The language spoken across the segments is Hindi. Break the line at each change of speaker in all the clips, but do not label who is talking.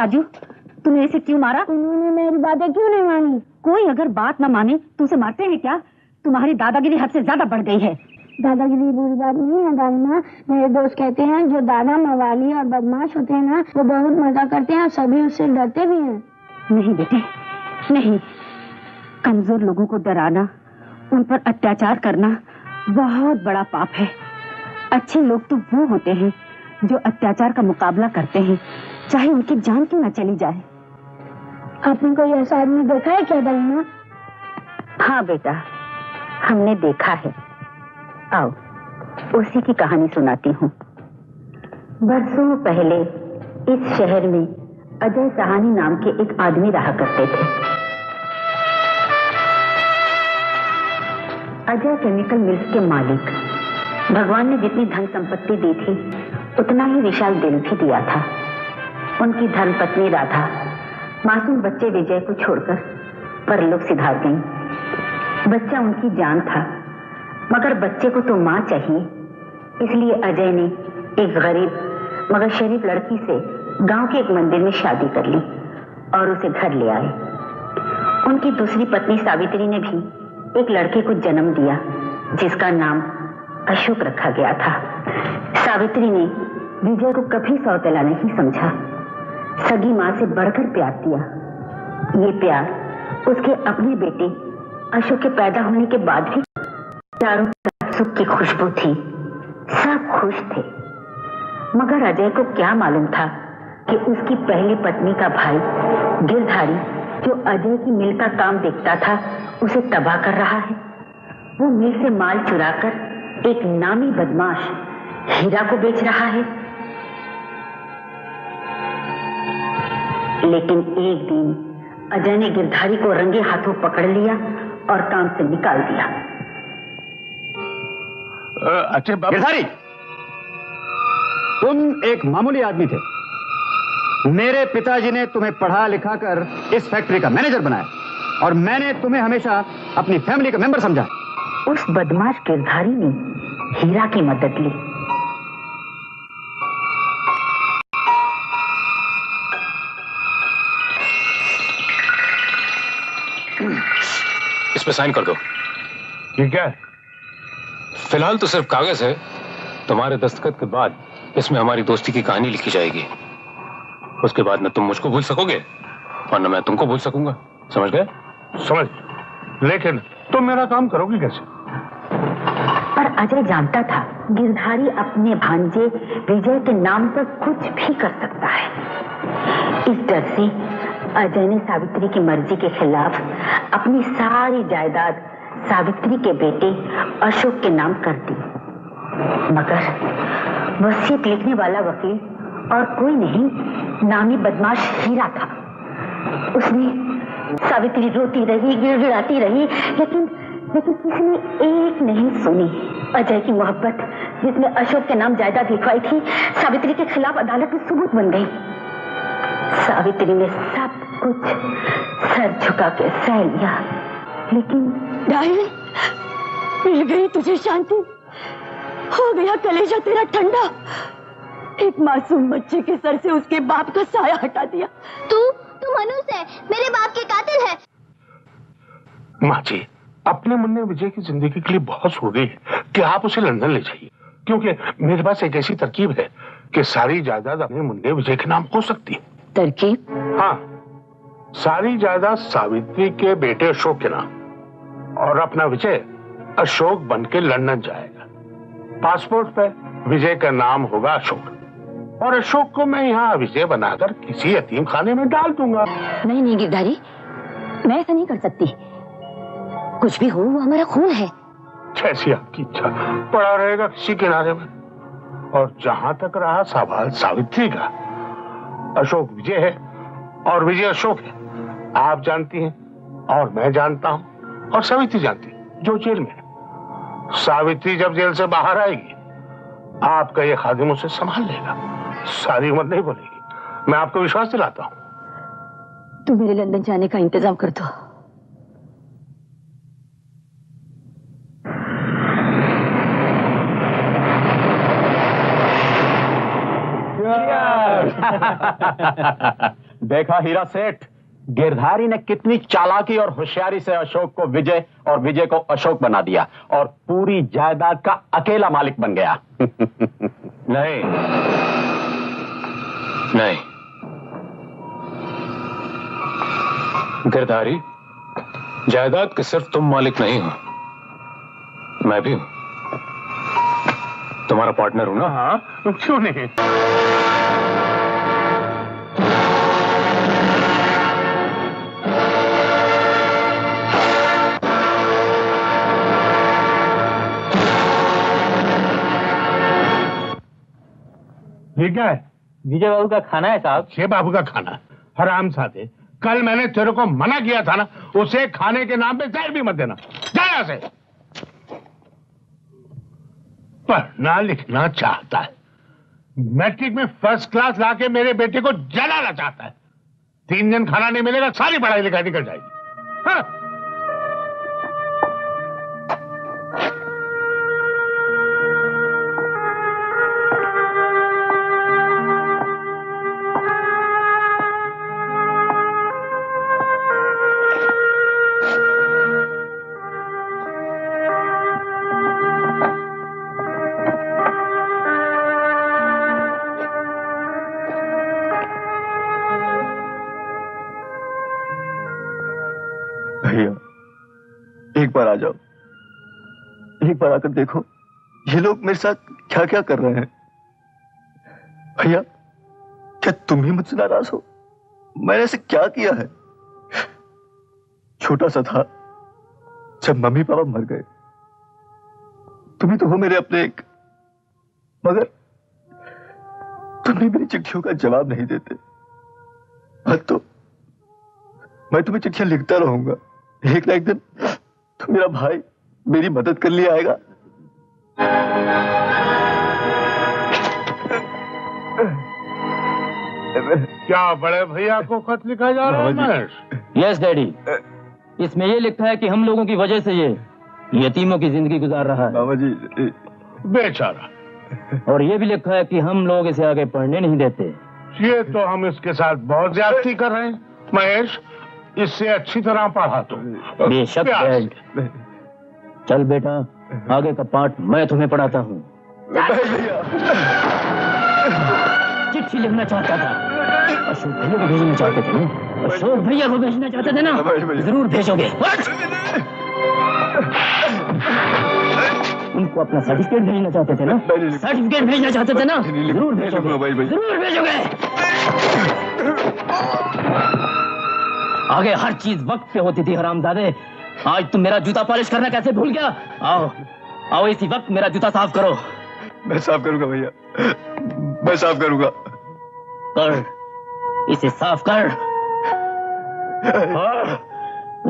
राजू, तूने इसे क्यों मारा?
उन्होंने मेरी बातें क्यों नहीं मानी?
कोई अगर बात न माने तो उसे मारते हैं क्या? तुम्हारी दादागिरी हद से ज्यादा बढ़ गई है।
दादागिरी बुरी बात नहीं है दादी माँ। मेरे दोस्त कहते हैं जो दादा मवाली और बदमाश होते हैं ना, वो बहुत मजा करते हैं और सभी उससे डरते भी हैं।
नहीं बेटे, नहीं। कमजोर लोगों को डराना, उन पर अत्याचार करना बहुत बड़ा पाप है। अच्छे लोग तो वो होते हैं जो अत्याचार का मुकाबला करते हैं, चाहे उनकी जान क्यों न चली जाए।
आपने कोई ऐसा आदमी देखा है क्या दादी माँ?
हाँ बेटा, हमने देखा है। आओ, उसी की कहानी सुनाती हूँ। बरसों पहले इस शहर में अजय सहानी नाम के एक आदमी रहा करते थे। अजय केमिकल मिल्स के मालिक। भगवान ने जितनी धन संपत्ति दी थी उतना ही विशाल दिल भी दिया था। उनकी धर्मपत्नी राधा मासूम बच्चे विजय को छोड़कर परलोक सिधार गई। बच्चा उनकी जान था, मगर बच्चे को तो मां चाहिए। इसलिए अजय ने एक गरीब मगर शरीफ लड़की से गांव के एक मंदिर में शादी कर ली और उसे घर ले आए। उनकी दूसरी पत्नी सावित्री ने भी एक लड़के को जन्म दिया जिसका नाम अशोक रखा गया था। सावित्री ने विजय को कभी सौतेला नहीं समझा, सगी मां से बढ़कर प्यार दिया। ये प्यार उसके अपने बेटे अशोक के पैदा होने के बाद भी चारों तरफ सुख की खुशबू थी, सब खुश थे। मगर अजय को क्या मालूम था कि उसकी पहली पत्नी का भाई गिरधारी, जो अजय की मिल का काम देखता था, उसे तबाह कर रहा है। वो मिल से माल चुराकर एक नामी बदमाश हीरा को बेच रहा है। लेकिन एक दिन अजय ने गिरधारी को रंगे हाथों पकड़ लिया और काम से निकाल दिया।
अच्छे गिरधारी, तुम एक मामूली आदमी थे। मेरे पिताजी ने तुम्हें पढ़ा लिखा कर इस फैक्ट्री का मैनेजर बनाया और मैंने तुम्हें हमेशा अपनी फैमिली का मेंबर समझा।
उस बदमाश गिरधारी ने हीरा की मदद ली।
इस पे साइन कर दो।
ये क्या है?
फिलहाल तो सिर्फ कागज है। तुम्हारे दस्तखत के बाद इसमें हमारी दोस्ती की कहानी लिखी जाएगी। उसके बाद न तुम मुझको भूल सकोगे और न मैं तुमको भूल सकूंगा। समझ गए?
समझ। लेकिन तुम मेरा काम करोगे कैसे?
पर अजय जानता था गिरधारी अपने भांजे विजय के नाम पर कुछ भी कर सकता है। इस डर से अजय ने सावित्री की मर्जी के खिलाफ अपनी सारी जायदाद सावित्री के बेटे अशोक के नाम कर दी। मगर वसीयत लिखने वाला वकील और कोई नहीं, नामी बदमाश हीरा था। उसने सावित्री रोती रही, गिड़गिड़ाती रही, लेकिन किसी ने एक नहीं सुनी। अजय की मोहब्बत जिसने अशोक के नाम जायदाद लिखवाई थी, सावित्री के खिलाफ अदालत में सबूत बन गई। सावित्री ने सब कुछ सर झुका के सह लिया। लेकिन
डार्लिंग, मिल गई तुझे शांति, हो गया कलेजा तेरा ठंडा। एक मासूम बच्चे के सर से उसके बाप का साया हटा दिया।
तू मनुष्य है, मेरे बाप के कातिल है।
माँ जी, अपने मुन्ने विजय की जिंदगी के लिए बहुत जरूरी है कि आप उसे लंदन ले जाइए, क्योंकि मेरे पास एक ऐसी तरकीब है कि सारी जायदाद अपने मुन्ने विजय के नाम हो सकती है।
तरकीब?
हाँ, सारी जायदाद सावित्री के बेटे अशोक के नाम, और अपना विजय अशोक बन के लंदन जाएगा। पासपोर्ट पे विजय का नाम होगा अशोक, और अशोक को मैं यहाँ विजय बनाकर किसी यतीम खाने में डाल दूंगा।
नहीं गिरधारी, मैं ऐसा नहीं कर सकती। कुछ भी हो, वो हमारा खून है।
जैसी आपकी इच्छा। पड़ा रहेगा किसी किनारे में। और जहां तक रहा सवाल सावित्री का, अशोक विजय है और विजय अशोक है। आप जानती हैं और मैं जानता हूं और सावित्री जानती है, जो जेल में है। सावित्री जब जेल से बाहर आएगी, आपका ये खादिम उसे संभाल लेगा, सारी उम्र नहीं बोलेगी। मैं आपको विश्वास दिलाता हूं।
तू मेरे लंदन जाने का इंतजाम कर दो।
देखा हीरा सेठ, गिरधारी ने कितनी चालाकी और होशियारी से अशोक को विजय और विजय को अशोक बना दिया और पूरी जायदाद का अकेला मालिक बन गया।
नहीं नहीं, गिरधारी, जायदाद के सिर्फ तुम मालिक नहीं हो, मैं भी हूं। तुम्हारा पार्टनर हूं ना?
हाँ, क्यों नहीं? ये क्या है?
विजय बाबू का खाना है साहब।
ये बाबू का खाना? हरामजादे, कल मैंने तेरे को मना किया था ना, उसे खाने के नाम पे जहर भी मत देना। जा यहाँ से। पढ़ना लिखना चाहता है, मैट्रिक में फर्स्ट क्लास लाके मेरे बेटे को जलाना चाहता है। 3 दिन खाना नहीं मिलेगा, सारी पढ़ाई लिखाई निकल जाएगी। हाँ?
एक बार आ जाओ, एक बार आकर देखो ये लोग मेरे साथ क्या क्या कर रहे हैं। भैया, क्या तुम ही मुझसे नाराज हो? मैंने ऐसे क्या किया है? छोटा सा था जब मम्मी पापा मर गए, तुम ही तो हो मेरे अपने एक, मगर तुम भी मेरी चिट्ठियों का जवाब नहीं देते। अब तो मैं तुम्हें चिट्ठियां लिखता रहूंगा, एक ना एक दिन तो मेरा भाई मेरी मदद कर लिए आएगा।
क्या बड़े भैया को खत लिखा जा रहा है महेश?
यस डैडी, इसमें ये लिखा है कि हम लोगों की वजह से ये यतीमों की जिंदगी गुजार रहा है।
बाबा जी,
बेचारा।
और ये भी लिखा है कि हम लोग इसे आगे पढ़ने नहीं देते।
ये तो हम इसके साथ बहुत ज्यादती कर रहे हैं महेश, इससे अच्छी तरह पढ़ा तो।
बेशक डैड। चल बेटा, आगे का पाठ मैं तुम्हें पढ़ाता हूँ। चिट्ठी लिखना चाहता था, अशोक भैया को भेजना चाहते थे ना? अशोक भैया को भेजना चाहते थे ना? जरूर भेजोगे। उनको अपना सर्टिफिकेट भेजना चाहते थे ना? सर्टिफिकेट भेजना चाहते थे ना? जरूर भेजोगे, जरूर भेजोगे। आगे हर चीज वक्त पे होती थी हरामजादे। आज तुम मेरा जूता पॉलिश करना कैसे भूल गया? आओ आओ, इसी वक्त मेरा जूता साफ करो।
मैं साफ करूंगा भैया, मैं साफ करूंगा।
कर, इसे साफ कर।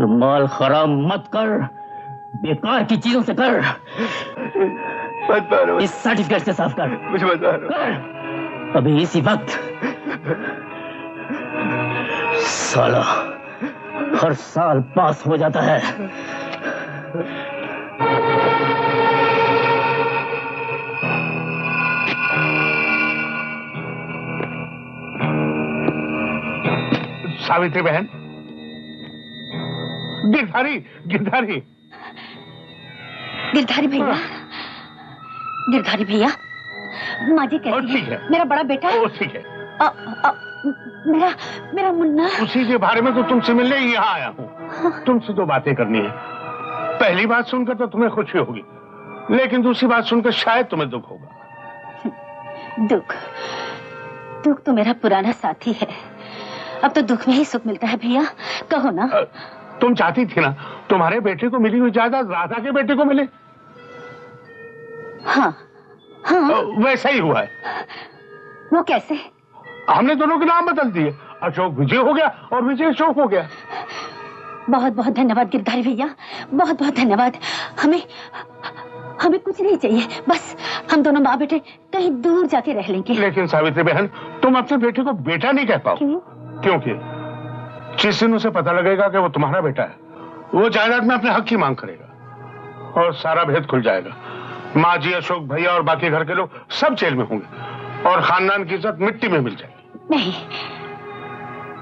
रुमाल खराब मत कर, बेकार की चीजों से कर। इस सर्टिफिकेट से साफ कर।
मुझे बता
कर अभी इसी वक्त। साला हर साल पास हो जाता है।
सावित्री बहन, गिरधारी, गिरधारी,
गिरधारी भैया, गिरधारी भैया, माँ जी कैसी है? मेरा बड़ा बेटा।
ठीक है।
मेरा मुन्ना।
उसी के बारे में तो तुमसे मिलने यहाँ आया हूँ। तुमसे तो बातें करनी है। पहली बात सुनकर तो तुम्हें खुशी होगी, लेकिन दूसरी बात सुनकर शायद तुम्हें दुख होगा।
दुख तो मेरा पुराना साथी है, अब तो दुख में ही सुख मिलता है भैया। कहो ना।
तुम चाहती थी ना तुम्हारे बेटे को मिली हुई जायदाद राधा के बेटे को मिले?
हाँ, हाँ।
वैसा ही हुआ है।
वो कैसे?
हमने दोनों के नाम बदल दिए, अशोक विजय हो गया और विजय अशोक हो गया।
बहुत बहुत धन्यवाद गिरधारी भैया, बहुत बहुत धन्यवाद। हमें कुछ नहीं चाहिए, बस हम दोनों माँ बेटे कहीं दूर जाके रह लेंगे।
लेकिन सावित्री बहन, तुम अपने बेटे को बेटा नहीं कह पाओ। क्योंकि जिस दिन उसे पता लगेगा कि वो तुम्हारा बेटा है, वो जायदाद में अपने हक की मांग करेगा और सारा भेद खुल जाएगा। माँ जी, अशोक भैया और बाकी घर के लोग सब जेल में होंगे और खानदान की इज्जत मिट्टी में मिल जाएगी।
नहीं,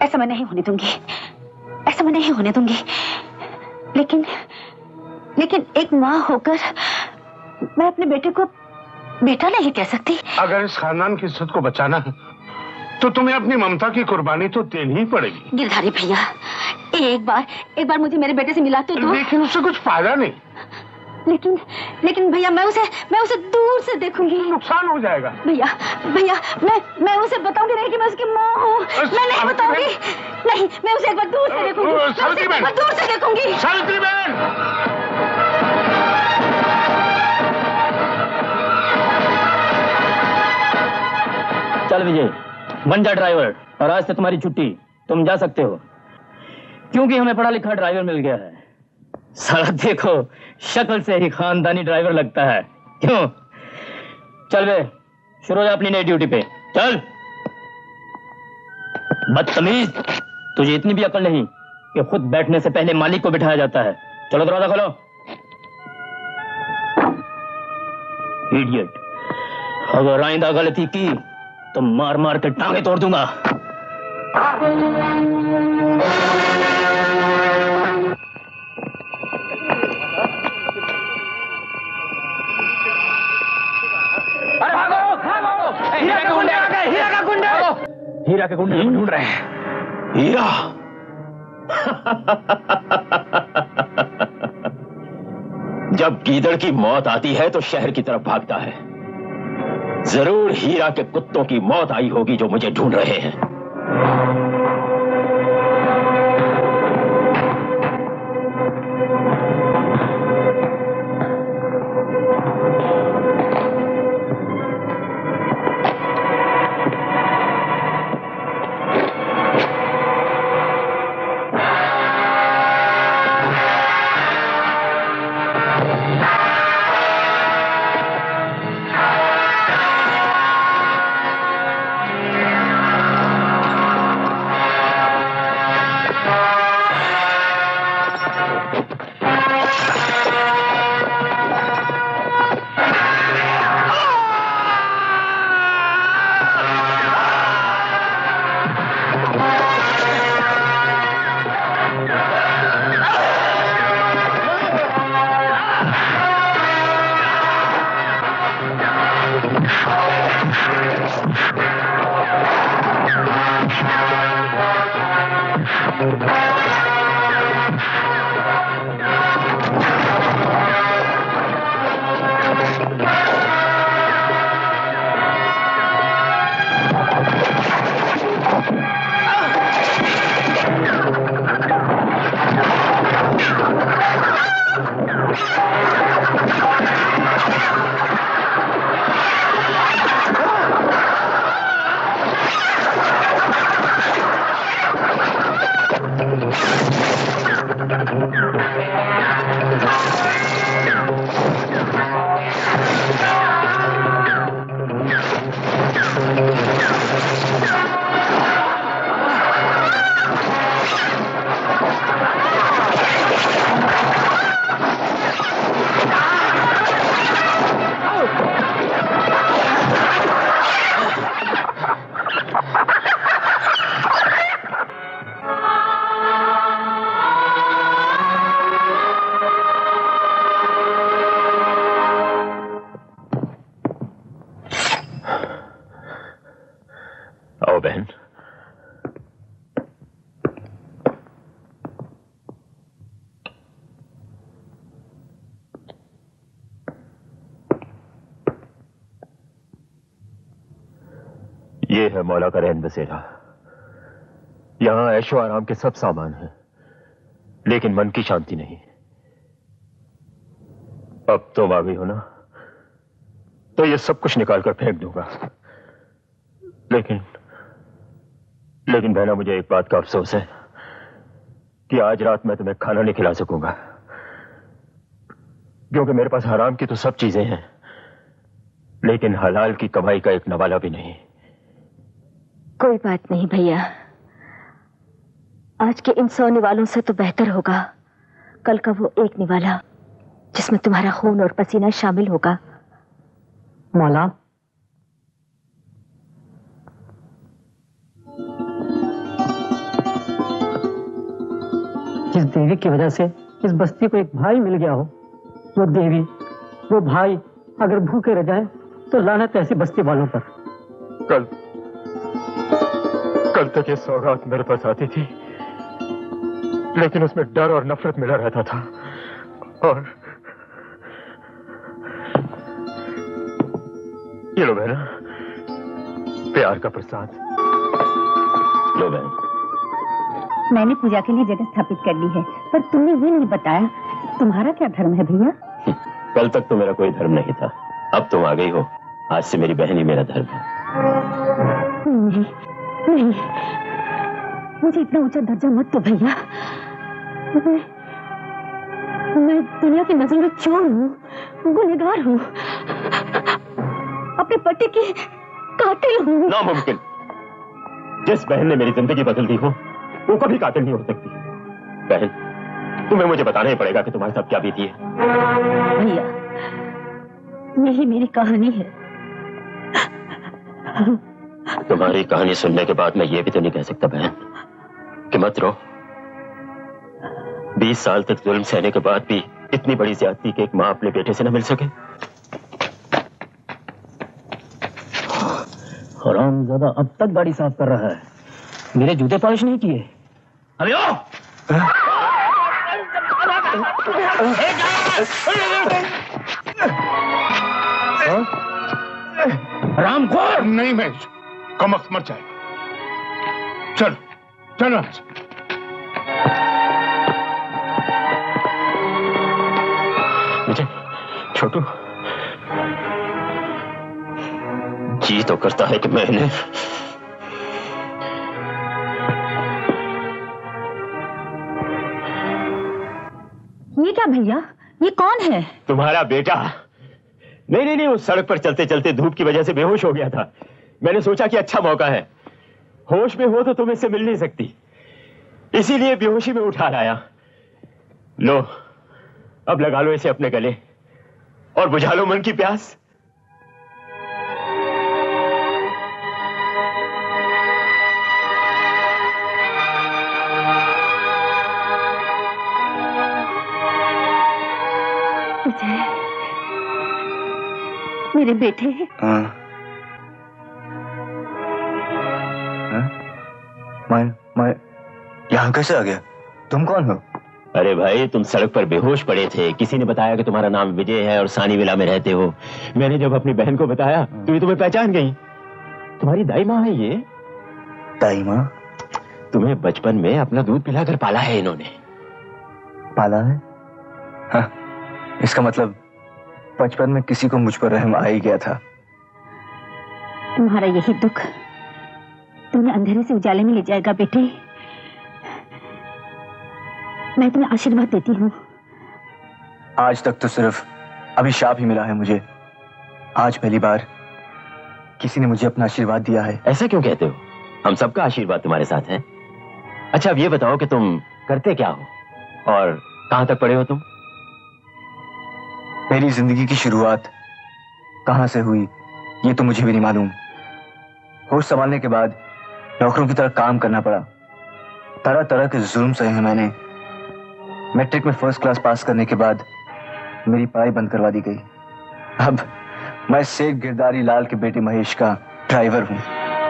ऐसा मैं नहीं होने दूंगी, ऐसा मैं नहीं होने दूंगी। लेकिन एक माँ होकर मैं अपने बेटे को बेटा नहीं कह सकती।
अगर इस खानदान की इज्जत को बचाना है तो तुम्हें अपनी ममता की कुर्बानी तो देनी ही पड़ेगी।
गिरधारी भैया, एक बार मुझे मेरे बेटे से मिला तो दो।
लेकिन उससे कुछ फायदा नहीं।
लेकिन भैया मैं उसे दूर से देखूंगी।
नुकसान हो जाएगा।
भैया मैं उसे बताऊंगी नहीं कि मैं उसकी माँ हूँ। मैं नहीं बताऊंगी। नहीं, मैं उसे एक बार दूर से देखूंगी। दूर से देखूंगी।
सावित्री बहन,
चल विजय, बन जा ड्राइवर और आज से तुम्हारी छुट्टी, तुम जा सकते हो, क्योंकि हमें पढ़ा लिखा ड्राइवर मिल गया है। साला देखो, शक्ल से ही खानदानी ड्राइवर लगता है, क्यों? चल बे, शुरू हो जा अपनी नई ड्यूटी पे, चल। बदतमीज, तुझे इतनी भी अकल नहीं कि खुद बैठने से पहले मालिक को बिठाया जाता है। चलो दरवाजा खोलो। इडियट, अगर आइंदा गलती की तो मार मार के टांगे तोड़ दूंगा।
अरे भागो भागो, हीरा के गुंडे आ गए, हीरा का गुंडे। हीरा के गुंडे ढूंढ रहे हैं। हीरा जब गीदड़ की मौत आती है तो शहर की तरफ भागता है। जरूर हीरा के कुत्तों की मौत आई होगी जो मुझे ढूंढ रहे हैं। आओ बहन। ये है मौला का रहन बसेरा। यहां ऐशो आराम के सब सामान हैं, लेकिन मन की शांति नहीं। अब तुम आ गई हो ना, तो ये सब कुछ निकाल कर फेंक दूंगा। लेकिन बहना, मुझे एक बात का अफसोस है कि आज रात मैं तुम्हें खाना नहीं खिला सकूंगा, क्योंकि मेरे पास हराम की तो सब चीजें हैं, लेकिन हलाल की कमाई का एक नवाला भी नहीं।
कोई बात नहीं भैया, आज के इन 100 निवालों से तो बेहतर होगा कल का वो एक निवाला जिसमें तुम्हारा खून और पसीना शामिल होगा।
मौला,
जिस देवी की वजह से इस बस्ती को एक भाई मिल गया हो, वो देवी, वो भाई अगर भूखे रह जाए तो लानत ऐसी बस्ती वालों पर।
कल तक ये सौगात मेरे पास आती थी, लेकिन उसमें डर और नफरत मिला रहता था। और ये लो बहना, प्यार का प्रसाद।
लो बहन।
मैंने पूजा के लिए जगह स्थापित कर ली है, पर तुमने ये नहीं बताया तुम्हारा क्या धर्म है भैया?
कल तक तो मेरा कोई धर्म नहीं था, अब तुम आ गई हो, आज से मेरी बहन ही मेरा धर्म है।
नहीं, नहीं, मुझे इतना ऊंचा दर्जा मत दो भैया। मैं दुनिया की नजर में चोर हूँ, गुनहगार हूँ, अपने पति की कातिल हूँ।
नामुमकिन। जिस बहन ने मेरी जिंदगी बदल दी हो, वो कभी कातिल नहीं हो सकती। बहन, तुम्हें मुझे बताना ही पड़ेगा कि तुम्हारे साथ क्या बीती है।
भैया, यही मेरी कहानी है।
तुम्हारी कहानी सुनने के बाद मैं ये भी तो नहीं कह सकता बहन कि मत रो। 20 साल तक जुल्म सहने के बाद भी इतनी बड़ी ज्यादती कि एक माँ अपने बेटे से न मिल सके।
हरामजादा अब तक गाड़ी साफ कर रहा है, मेरे जूते पॉलिश नहीं किए।
अरे ओ!
रामखोर! नहीं मैं कमख्त मर जाएगा। चल चलो।
मुझे छोटू जी तो करता है कि मैं इन्हें
ये क्या भैया, ये कौन है?
तुम्हारा बेटा। नहीं नहीं नहीं, उस सड़क पर चलते चलते धूप की वजह से बेहोश हो गया था। मैंने सोचा कि अच्छा मौका है, होश में हो तो तुम इससे मिल नहीं सकती, इसीलिए बेहोशी में उठा लाया। लो अब लगा लो इसे अपने गले और बुझा लो मन की प्यास।
मेरे बेटे।
मैं यहाँ कैसे आ गया? तुम कौन हो?
अरे भाई, तुम सड़क पर बेहोश पड़े थे, किसी ने बताया कि तुम्हारा नाम विजय है और सानी विला में रहते हो। मैंने जब अपनी बहन को बताया तो ये तुम्हें पहचान गई। तुम्हारी दाई माँ है ये।
दाई माँ?
तुम्हें बचपन में अपना दूध पिलाकर पाला है इन्होंने।
पाला है? हाँ, इसका मतलब बचपन में किसी को मुझ पर रहम आ ही गया था।
तुम्हारा यही दुख तुम्हें अंधेरे से उजाले में ले जाएगा बेटे। मैं तुम्हें आशीर्वाद देती हूँ।
आज तक तो सिर्फ अभिशाप ही मिला है मुझे, आज पहली बार किसी ने मुझे अपना आशीर्वाद दिया है।
ऐसा क्यों कहते हो? हम सबका आशीर्वाद तुम्हारे साथ है। अच्छा अब ये बताओ कि तुम करते क्या हो और कहां तक पढ़े हो तुम?
मेरी जिंदगी की शुरुआत कहां से हुई ये तो मुझे भी नहीं मालूम। होश संभालने के बाद नौकरों की तरह काम करना पड़ा। तरह तरह के जुल्म सहे हैं मैंने। मैट्रिक में फर्स्ट क्लास पास करने के बाद मेरी पढ़ाई बंद करवा दी गई। अब मैं शेख गिरदारी लाल के बेटे महेश का ड्राइवर हूँ।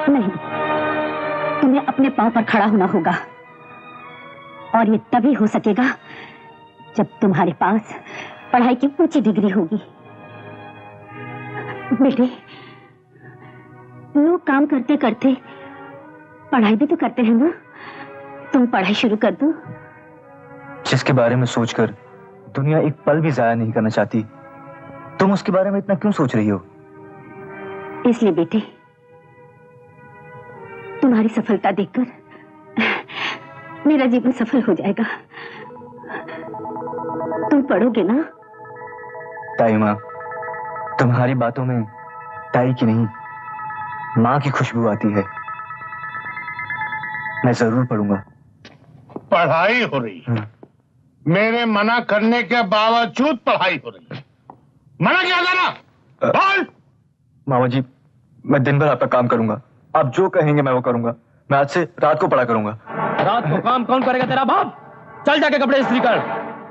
नहीं, तुम्हें अपने पांव पर खड़ा होना होगा और ये तभी हो सकेगा जब तुम्हारे पास पढ़ाई की ऊंची डिग्री होगी। बेटे, लोग काम करते करते पढ़ाई भी तो करते हैं ना। तुम पढ़ाई शुरू कर दो।
जिसके बारे में सोचकर दुनिया एक पल भी जाया नहीं करना चाहती, तुम उसके बारे में इतना क्यों सोच रही हो?
इसलिए बेटे, तुम्हारी सफलता देखकर मेरा जीवन सफल हो जाएगा। तुम पढ़ोगे ना?
ताई माँ, तुम्हारी बातों में ताई की नहीं माँ की खुशबू आती है। मैं जरूर पढ़ूंगा।
पढ़ाई हो रही है। मेरे मना करने के बावजूद पढ़ाई हो रही है। मना किया था ना? बोल।
मामा जी, मैं दिन भर आपका काम करूंगा, आप जो कहेंगे मैं वो करूंगा। मैं आज से रात को पढ़ा करूंगा।
रात को काम कौन करेगा? तेरा बाप।
चल जाके कपड़े इस्त्री कर,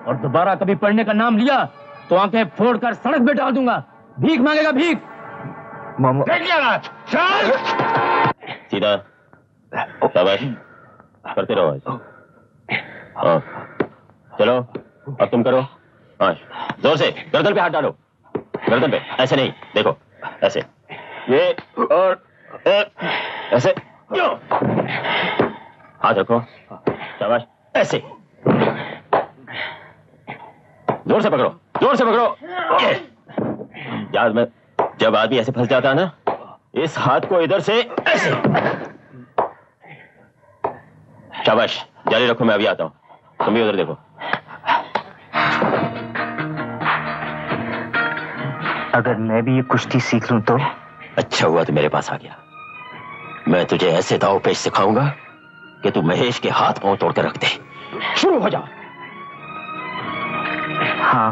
और दोबारा कभी पढ़ने का नाम लिया तो आंखें फोड़कर सड़क पे डाल दूंगा। भीख मांगेगा, भीख।
चल
सीधा, शाबाश, करते रहो। हाँ, चलो अब तुम करो। हाँ, जोर से गर्दन पे हाथ डालो, गर्दन पे, ऐसे नहीं, देखो ऐसे, ये और ऐसे, हाथ रखो, शाबाश, ऐसे, जोर से पकड़ो, जोर से पकड़ो। याद में जब आदमी ऐसे फंस जाता है ना, इस हाथ को इधर से ऐसे, शाबाश, जारी रखो, मैं अभी आता हूं, तुम भी उधर देखो।
अगर मैं भी ये कुश्ती सीख लूं तो?
अच्छा हुआ तो मेरे पास आ गया। मैं तुझे ऐसे दाव पेश सिखाऊंगा कि तू महेश के हाथ पांव तोड़कर रख दे। शुरू हो जा।
हाँ,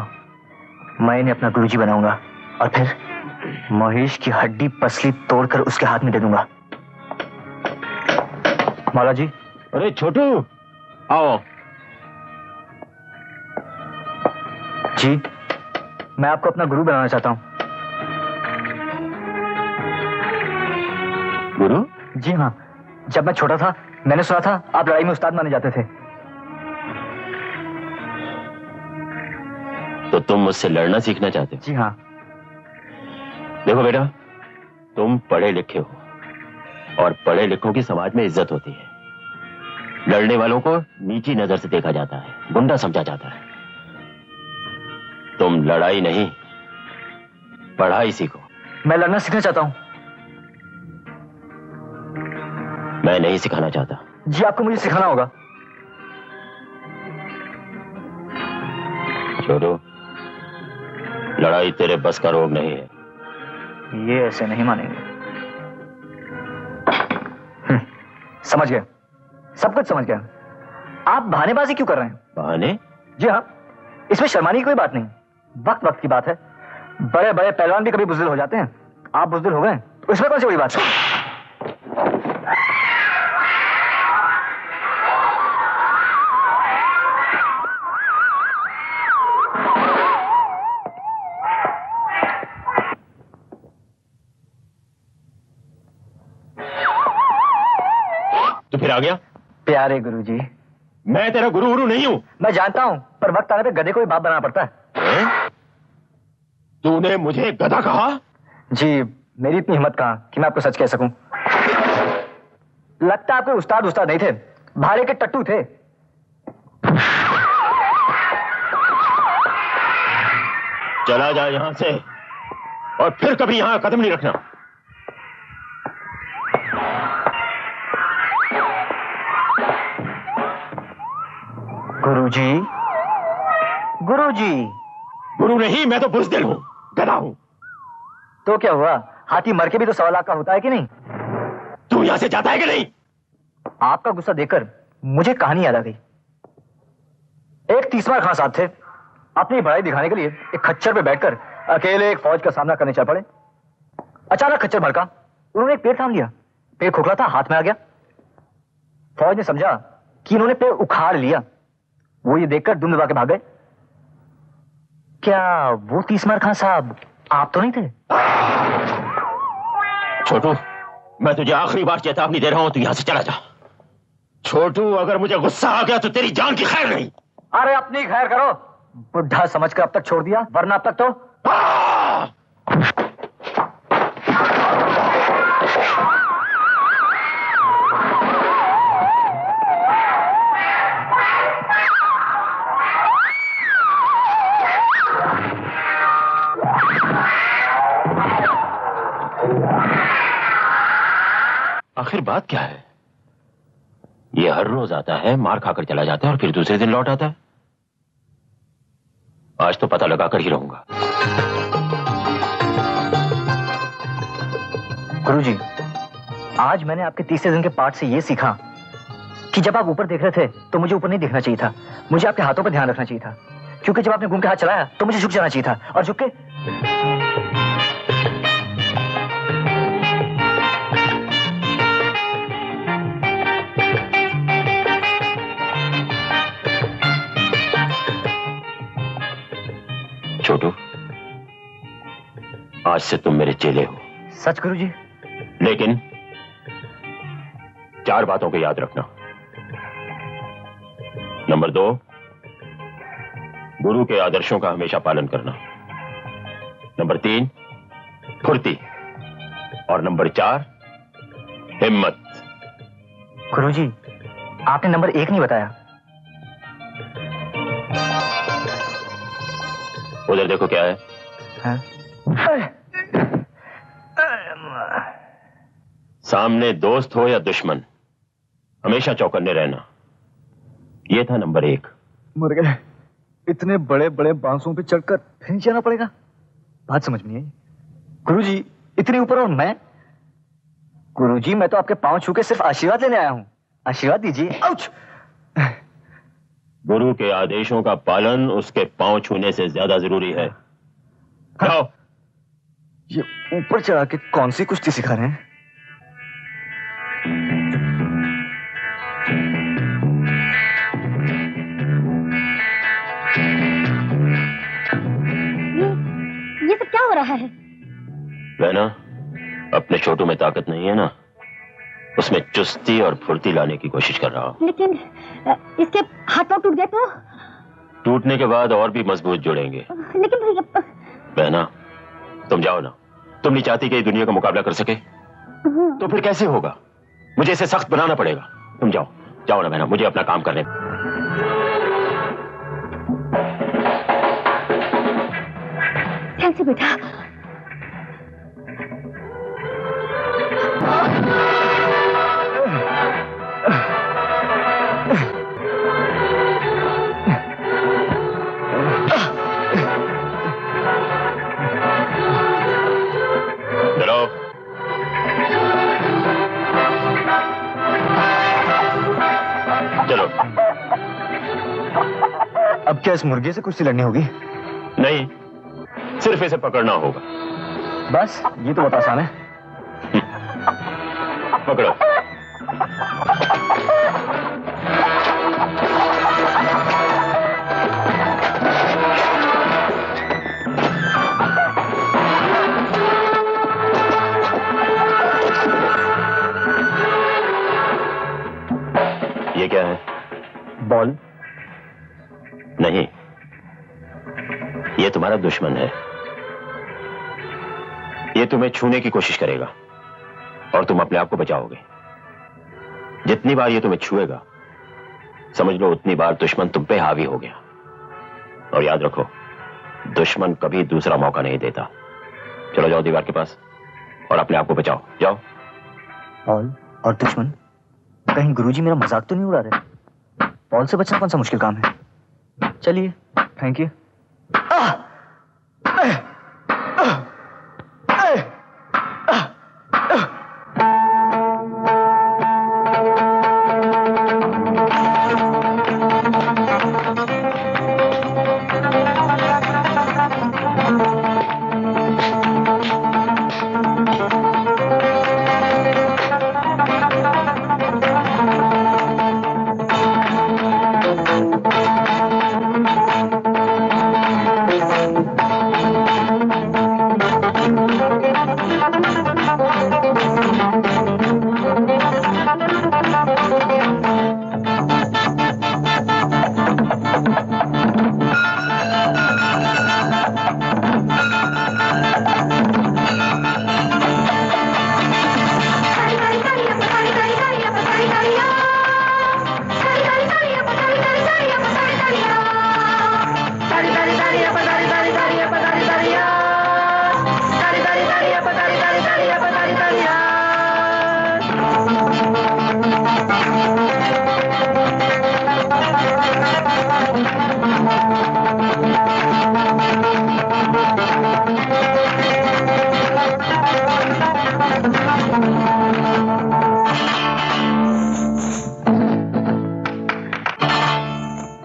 मैं इन्हें अपना गुरुजी बनाऊंगा और फिर महेश की हड्डी पसली तोड़कर उसके हाथ में दे दूंगा। मौला जी।
अरे छोटू, आओ।
जी, मैं आपको अपना गुरु बनाना चाहता हूं।
गुरु?
जी हाँ, जब मैं छोटा था मैंने सुना था आप लड़ाई में उस्ताद माने जाते थे।
तो तुम मुझसे लड़ना सीखना चाहते हो?
जी हाँ।
देखो बेटा, तुम पढ़े लिखे हो और पढ़े लिखों की समाज में इज्जत होती है। लड़ने वालों को नीची नजर से देखा जाता है, गुंडा समझा जाता है। तुम लड़ाई नहीं, पढ़ाई सीखो।
मैं लड़ना सीखना चाहता हूं।
मैं नहीं सिखाना चाहता।
जी, आपको मुझे सिखाना होगा।
छोटू, लड़ाई तेरे बस का रोग नहीं है।
ये ऐसे नहीं मानेंगे। समझ गए, सब कुछ समझ गया। आप बहानेबाजी क्यों कर रहे हैं?
बहाने?
जी हाँ, इसमें शर्माने की कोई बात नहीं। वक्त वक्त की बात है। बड़े बड़े पहलवान भी कभी बुज़दिल हो जाते हैं। आप बुज़दिल हो गए तो इसमें कौन सी बड़ी बात है?
तो फिर आ गया?
प्यारे गुरुजी,
मैं तेरा गुरु गुरु नहीं हूं।
मैं जानता हूं, पर वक्त आने पे गधे को भी बाप बनाना पड़ता है।
तूने मुझे गधा कहा?
जी, मेरी इतनी हिम्मत कहां कि मैं आपको सच कह सकूं। लगता है आपके उस्ताद नहीं थे, भाड़े के टट्टू थे।
चला जा यहां से और फिर कभी यहां कदम नहीं रखना।
गुरुजी, गुरुजी।
गुरु नहीं, मैं तो बुज़दिल हूं, गधा हूं।
तो क्या हुआ, हाथी मर के भी तो 1.25 लाख का होता है कि नहीं?
तू यहां से जाता है कि नहीं?
आपका गुस्सा देखकर मुझे कहानी याद आ गई। एक तीसरा खां साहब थे, अपनी बड़ाई दिखाने के लिए एक खच्चर पे बैठकर अकेले एक फौज का सामना करने चल पड़े। अचानक खच्चर भड़का, उन्होंने एक पेड़ थाम लिया। पेड़ खोखला था, हाथ में आ गया। फौज ने समझा कि इन्होंने पेड़ उखाड़ लिया। वो ये देखकर दुम दबा के भाग गए। क्या वो तीसमार खां साहब आप तो नहीं थे?
छोटू, मैं तुझे आखिरी बार चेतावनी दे रहा हूं, तू यहां से चला जा। छोटू, अगर मुझे गुस्सा आ गया तो तेरी जान की खैर नहीं।
अरे अपनी खैर करो, बुढ़ा समझकर अब तक छोड़ दिया, वरना अब तक तो।
आखिर बात क्या है? ये हर रोज आता है, मार खाकर चला जाता है और फिर दूसरे दिन लौट आता है। आज तो पता लगाकर ही रहूंगा।
गुरुजी, आज मैंने आपके तीसरे दिन के पाठ से यह सीखा कि जब आप ऊपर देख रहे थे तो मुझे ऊपर नहीं देखना चाहिए था। मुझे आपके हाथों पर ध्यान रखना चाहिए था, क्योंकि जब आपने घूम के हाथ चलाया तो मुझे झुक जाना चाहिए था, और झुक के
आज से तुम मेरे चेले हो।
सच गुरुजी?
लेकिन 4 बातों को याद रखना। नंबर 2, गुरु के आदर्शों का हमेशा पालन करना। नंबर 3, फुर्ती। और नंबर 4, हिम्मत।
गुरुजी, आपने नंबर 1 नहीं बताया।
उधर देखो क्या है?
हाँ?
सामने दोस्त हो या दुश्मन, हमेशा चौकन्ने रहना। यह था नंबर 1।
मर गए। इतने बड़े बड़े बांसों पे चढ़कर फिर नीचे आना पड़ेगा। बात समझ में नहीं आई। गुरुजी, इतने ऊपर और मैं? गुरुजी, मैं तो आपके पांव छू के सिर्फ आशीर्वाद लेने आया हूं। आशीर्वाद दीजिए। आउच!
गुरु के आदेशों का पालन उसके पांव छूने से ज्यादा जरूरी है। जाओ।
ये ऊपर चढ़ा के कौन सी कुश्ती सिखा रहे हैं?
ये सब क्या हो रहा है?
बहना, अपने छोटू में ताकत नहीं है ना, उसमें चुस्ती और फुर्ती लाने की कोशिश कर रहा हूं।
लेकिन इसके हाथ पांव टूट गए तो?
टूटने के बाद और भी मजबूत जुड़ेंगे।
लेकिन भैया।
बहना, तुम जाओ ना। तुम नहीं चाहती कि दुनिया का मुकाबला कर सके? तो फिर कैसे होगा? मुझे इसे सख्त बनाना पड़ेगा। तुम जाओ, जाओ ना बहना, मुझे अपना काम करने।
कैसे बेटा?
चलो।
अब क्या इस मुर्गे से कुश्ती लड़नी होगी?
नहीं, सिर्फ इसे पकड़ना होगा।
बस, ये तो बहुत आसान है।
पकड़ो। ये क्या है?
बॉल?
नहीं, ये तुम्हारा दुश्मन है। ये तुम्हें छूने की कोशिश करेगा और तुम अपने आप को बचाओगे। जितनी बार ये तुम्हें छुएगा, समझ लो उतनी बार दुश्मन तुम पे हावी हो गया। और याद रखो, दुश्मन कभी दूसरा मौका नहीं देता। चलो जाओ दीवार के पास और अपने आप को बचाओ। जाओ।
बॉल और दुश्मन? कहीं गुरुजी मेरा मजाक तो नहीं उड़ा रहे? बॉल से बचना कौन सा मुश्किल काम है। चलिए, थैंक यू।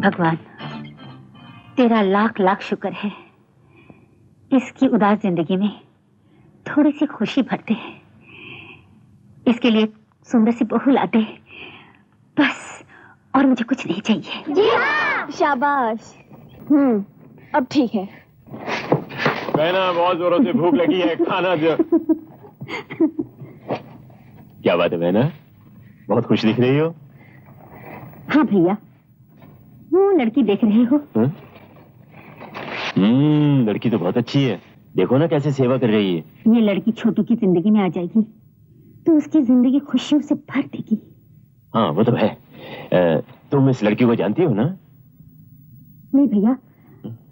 भगवान, तेरा लाख लाख शुक्र है। इसकी उदास जिंदगी में थोड़ी सी खुशी भरते हैं। इसके लिए सुंदर सी बहू लाते, बस और मुझे कुछ नहीं चाहिए।
जी हाँ।
शाबाश। अब ठीक है।
बहना बहुत जोरों से भूख लगी है, खाना जो। क्या बात है बहना, बहुत खुश दिख रही हो।
हाँ भैया, वो लड़की देख रहे हो?
लड़की तो बहुत अच्छी है, देखो ना कैसे सेवा कर रही है।
ये लड़की छोटू की जिंदगी में आ जाएगी तो उसकी जिंदगी खुशियों से भर देगी।
हाँ वो तो है। तुम इस लड़की को जानती हो ना?
नहीं भैया,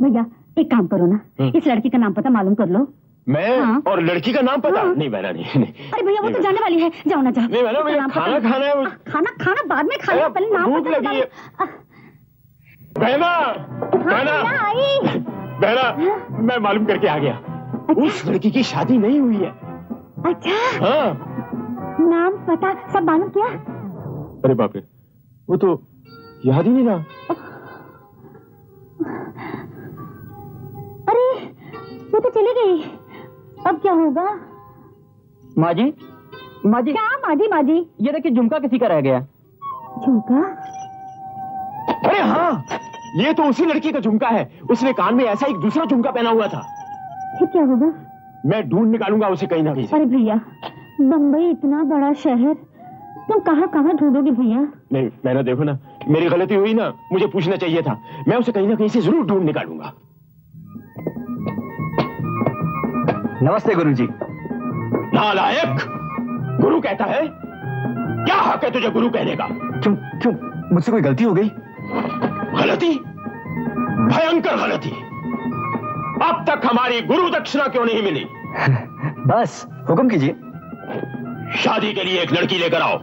भैया एक काम करो ना, इस लड़की का नाम पता मालूम कर लो।
मैं?
हाँ।
और लड़की का नाम पता?
हाँ।
नहीं बहना, नहीं।
अरे भैया वो तो जाने वाली है, जाओ ना जाओ।
नहीं बहना, मुझे खाना खाना है।
खाना खाना बाद में खाना, पहले नाम
भूख लगी है। बहना, बहना, बहना, मैं मालूम करके आ गया। अच्छा? उस लड़की की शादी नहीं हुई है।
अच्छा।
हाँ।
नाम पता सब मालूम किया?
अरे बाप रे, वो तो याद ही नहीं रहा।
अरे वो तो चली गई, अब क्या होगा?
माँ जी, माँ जी।
क्या माजी माजी?
ये देखिए झुमका किसी का रह गया।
झुमका?
अरे हाँ, ये तो उसी लड़की का झुमका है। उसने कान में ऐसा एक दूसरा झुमका पहना हुआ था।
फिर क्या होगा?
मैं ढूंढ निकालूंगा उसे कहीं ना कहीं से।
अरे भैया, बम्बई इतना बड़ा शहर, तुम कहाँ कहाँ ढूंढोगे भैया?
नहीं मैंने देखो ना, मेरी गलती हुई ना, मुझे पूछना चाहिए था। मैं उसे कहीं ना कहीं से जरूर ढूंढ निकालूंगा।
नमस्ते गुरुजी।
नालायक, गुरु कहता है? क्या हक है तुझे गुरु कहने का?
क्यों क्यों, मुझसे कोई गलती हो गई?
गलती? भयंकर गलती। अब तक हमारी गुरु दक्षिणा क्यों नहीं मिली?
बस हुक्म कीजिए।
शादी के लिए एक लड़की लेकर आओ।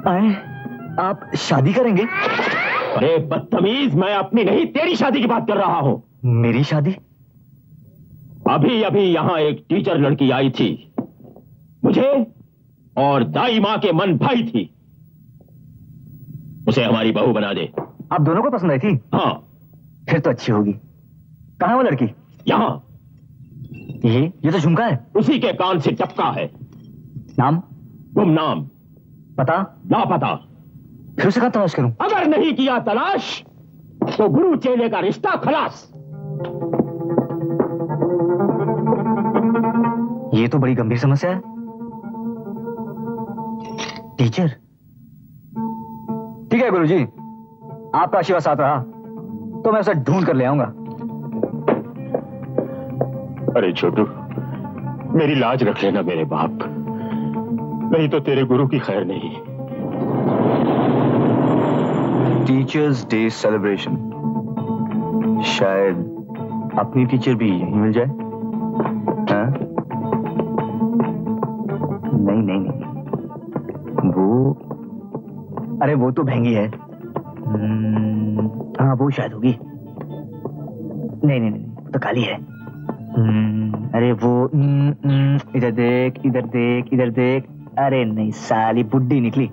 आए, आप शादी करेंगे?
अरे बदतमीज, मैं अपनी नहीं तेरी शादी की बात कर रहा हूं।
मेरी शादी?
अभी अभी यहां एक टीचर लड़की आई थी, मुझे और दाई मां के मन भाई थी। उसे हमारी बहू बना दे।
आप दोनों को पसंद आई थी?
हाँ।
फिर तो अच्छी होगी। कहाँ है वो लड़की?
यहां।
ये तो झुमका है।
उसी के कान से टपका है।
नाम?
गुमनाम।
पता?
लापता।
फिर उसे कहाँ तलाश करूं?
अगर नहीं किया तलाश तो गुरु चेले का रिश्ता खलास।
ये तो बड़ी गंभीर समस्या है। टीचर? ठीक है गुरुजी, आपका आशीर्वाद साथ रहा तो मैं उसे ढूंढ कर ले आऊंगा।
अरे छोटू, मेरी लाज रख लेना मेरे बाप, नहीं तो तेरे गुरु की खैर नहीं।
टीचर्स डे सेलिब्रेशन, शायद अपनी टीचर भी यहीं मिल जाए। हाँ? नहीं, वो, अरे वो तो भैंगी है। हाँ वो शायद होगी। नहीं, तो काली है। अरे वो, इधर देख, इधर देख, इधर देख। अरे नहीं, साली बुड्ढी निकली। ओ,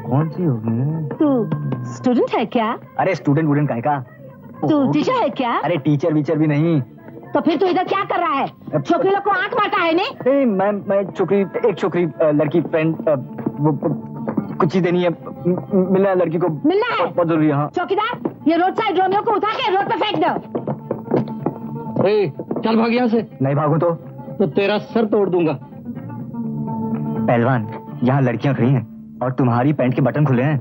कौन सी होगी?
तू स्टूडेंट है क्या?
अरे स्टूडेंट वूडेंट काय का?
तू टीचर है क्या?
अरे टीचर वीचर भी नहीं।
तो फिर तू इधर क्या कर रहा है? छोकरी लोग को आंख मारता है नहीं?
मैं एक छोकरी लड़की फ्रेंड, वो कुछ चीज देनी है, मिलना है लड़की को।
मिलना है?
बहुत जरूरी है। हाँ।
चौकीदार, ये रोड साइड रोमियो को उठा के रोड पे फेंक दो।
चल भाग यहाँ से।
नहीं भागू तो
तेरा सर तोड़ दूंगा।
पहलवान, यहाँ लड़कियां खड़ी हैं और तुम्हारी पैंट के बटन खुले हैं।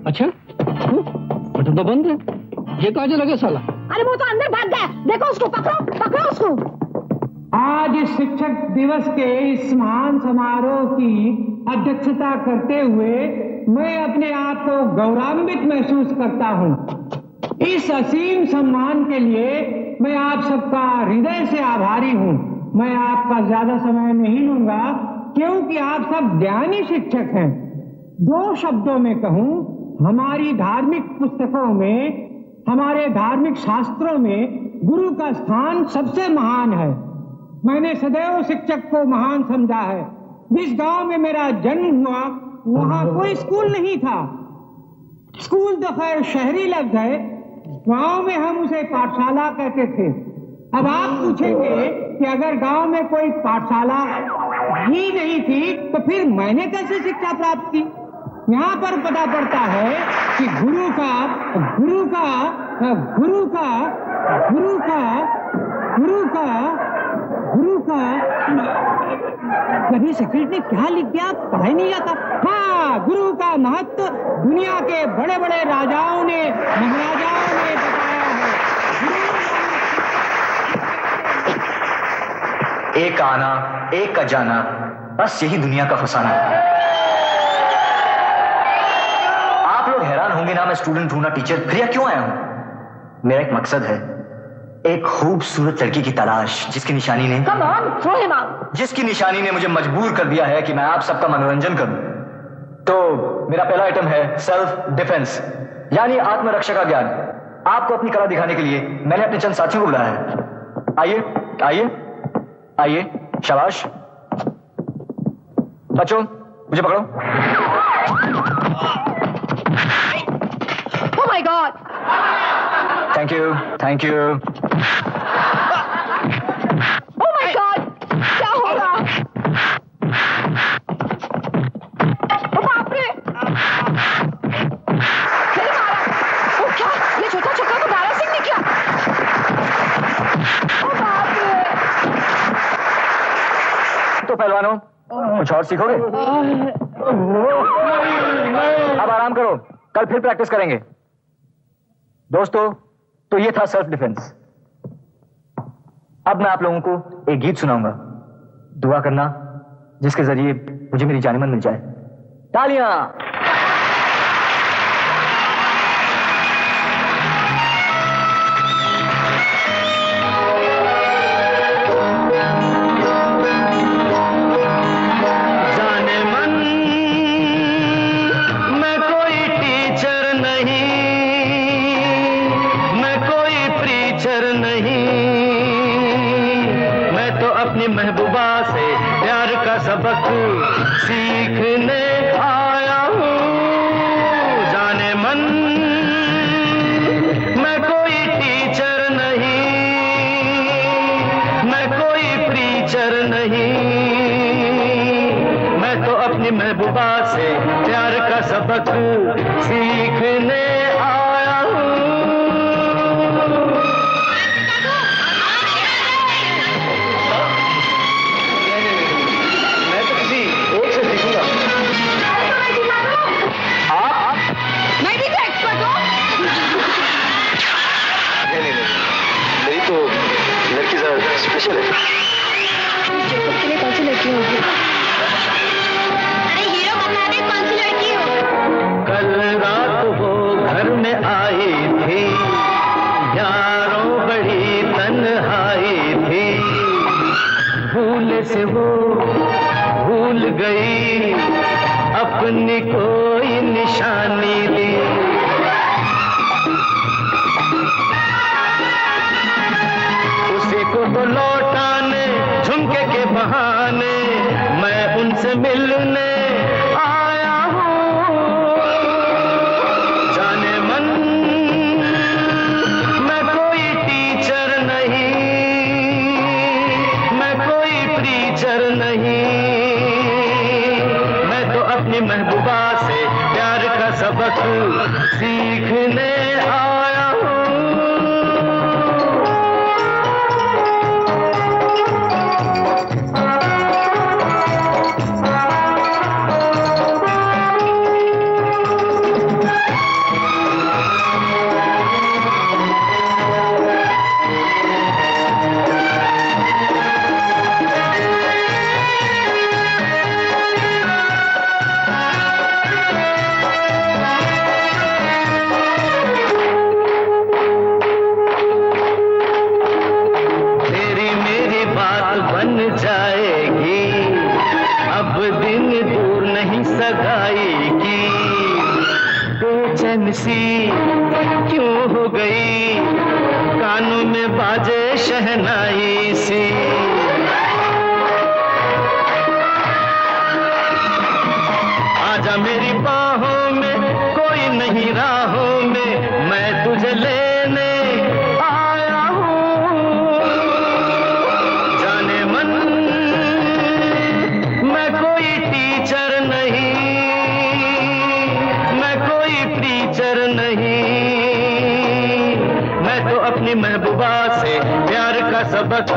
अच्छा, बटन तो बंद है। ये कहाँ से लगे साला?
अरे वो तो अंदर भाग गया, देखो उसको, पकड़ो उसको।
आज शिक्षक दिवस के इस महान समारोह की अध्यक्षता करते हुए मैं अपने आप को गौरवान्वित महसूस करता हूँ। इस असीम सम्मान के लिए मैं आप सबका हृदय से आभारी हूँ। मैं आपका ज्यादा समय नहीं लूंगा क्योंकि आप सब ज्ञानी शिक्षक हैं। दो शब्दों में कहूँ, हमारी धार्मिक पुस्तकों में, हमारे धार्मिक शास्त्रों में गुरु का स्थान सबसे महान है। मैंने सदैव शिक्षक को महान समझा है। जिस गांव में मेरा जन्म हुआ वहां कोई स्कूल नहीं था। स्कूल तो खैर शहरी लग गए, गांव में हम उसे पाठशाला कहते थे। अब आप पूछेंगे कि अगर गांव में कोई पाठशाला ही नहीं थी तो फिर मैंने कैसे शिक्षा प्राप्त की? यहाँ पर पता पड़ता है कि गुरु का गुरु का कभी सेक्रेटरी ने क्या लिख दिया पता ही नहीं आता। हाँ, गुरु का महत्व दुनिया के बड़े बड़े राजाओं ने महाराजाओं ने बताया है।
एक का आना, एक का जाना, बस यही दुनिया का फसाना। आप लोग हैरान होंगे ना मैं स्टूडेंट हूं ना टीचर, फिर यह क्यों आया हूं? मेरा एक मकसद है, एक खूबसूरत लड़की की तलाश जिसकी निशानी ने जिसकी निशानी ने मुझे मजबूर कर दिया है कि मैं आप सबका मनोरंजन करूं। तो मेरा पहला आइटम है सेल्फ डिफेंस, यानी आत्मरक्षा का ज्ञान। आपको अपनी कला दिखाने के लिए मैंने अपने चंद साथियों को बुलाया है। आइए आइए आइए, शाबाश बच्चों, मुझे पकड़ो।
Oh my God!
Thank you, thank you.
Oh my God! क्या हो रहा? ओ बाप रे! फिर मारा। ओ क्या? ये छोटा छोटा तो दारा सिंह ने किया? ओ बाप रे!
तो पहलवानों, कुछ और सीखोगे? अब आराम करो, कल फिर प्रैक्टिस करेंगे। दोस्तों, तो ये था सेल्फ डिफेंस। अब मैं आप लोगों को एक गीत सुनाऊंगा। दुआ करना जिसके जरिए मुझे मेरी जान-ए-मन मिल जाए। तालियां।
महबूबा से प्यार का सबक सीखने आया हूँ। जाने मन मैं कोई टीचर नहीं, मैं कोई प्रीचर नहीं, मैं तो अपनी महबूबा से प्यार का सबक सीखने आया हूँ।
स्पेशल है।
जेकब के लिए कौन सी लड़की होगी? अरे हीरो बता दे कौन सी लड़की हो।
कल रात वो घर में आई थी, यारों बड़ी तन्हाई थी, भूल से वो भूल गई अपनी कोई निशानी दी। को तो लौटाने झुमके के बहाने मैं उनसे मिलने आया हूँ। जाने मन मैं कोई टीचर नहीं, मैं कोई प्रीचर नहीं, मैं तो अपनी महबूबा से प्यार का सबक सीखने आया हूँ। सी क्यों हो गई कानों में बाजे शहनाई सी। आजा मेरी बाहों में, कोई नहीं राहों में, मैं तुझे लेने आया हूँ। जाने मन मैं कोई टीचर नहीं, मैं कोई प्रीचर नहीं, मैं तो अपनी महबूब महबूबा से प्यार का सबक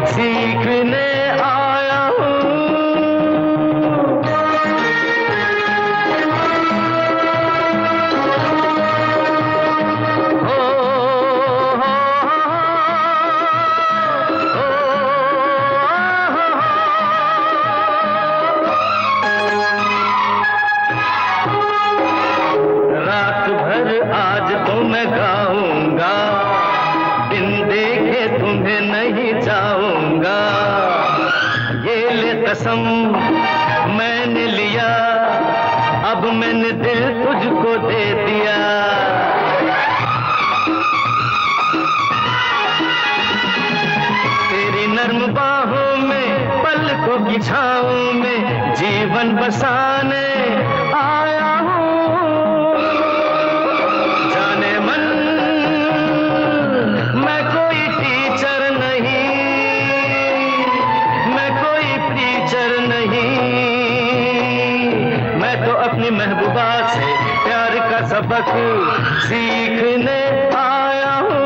सीखने आया हूँ। कसम मैंने लिया, अब मैंने दिल तुझको दे दिया। तेरी नर्म बाहों में पलकों की छाँव में जीवन बसाने आया हूँ। जाने मन मैं कोई टीचर नहीं, अपनी महबूबा से प्यार का सबक सीखने आया हूँ।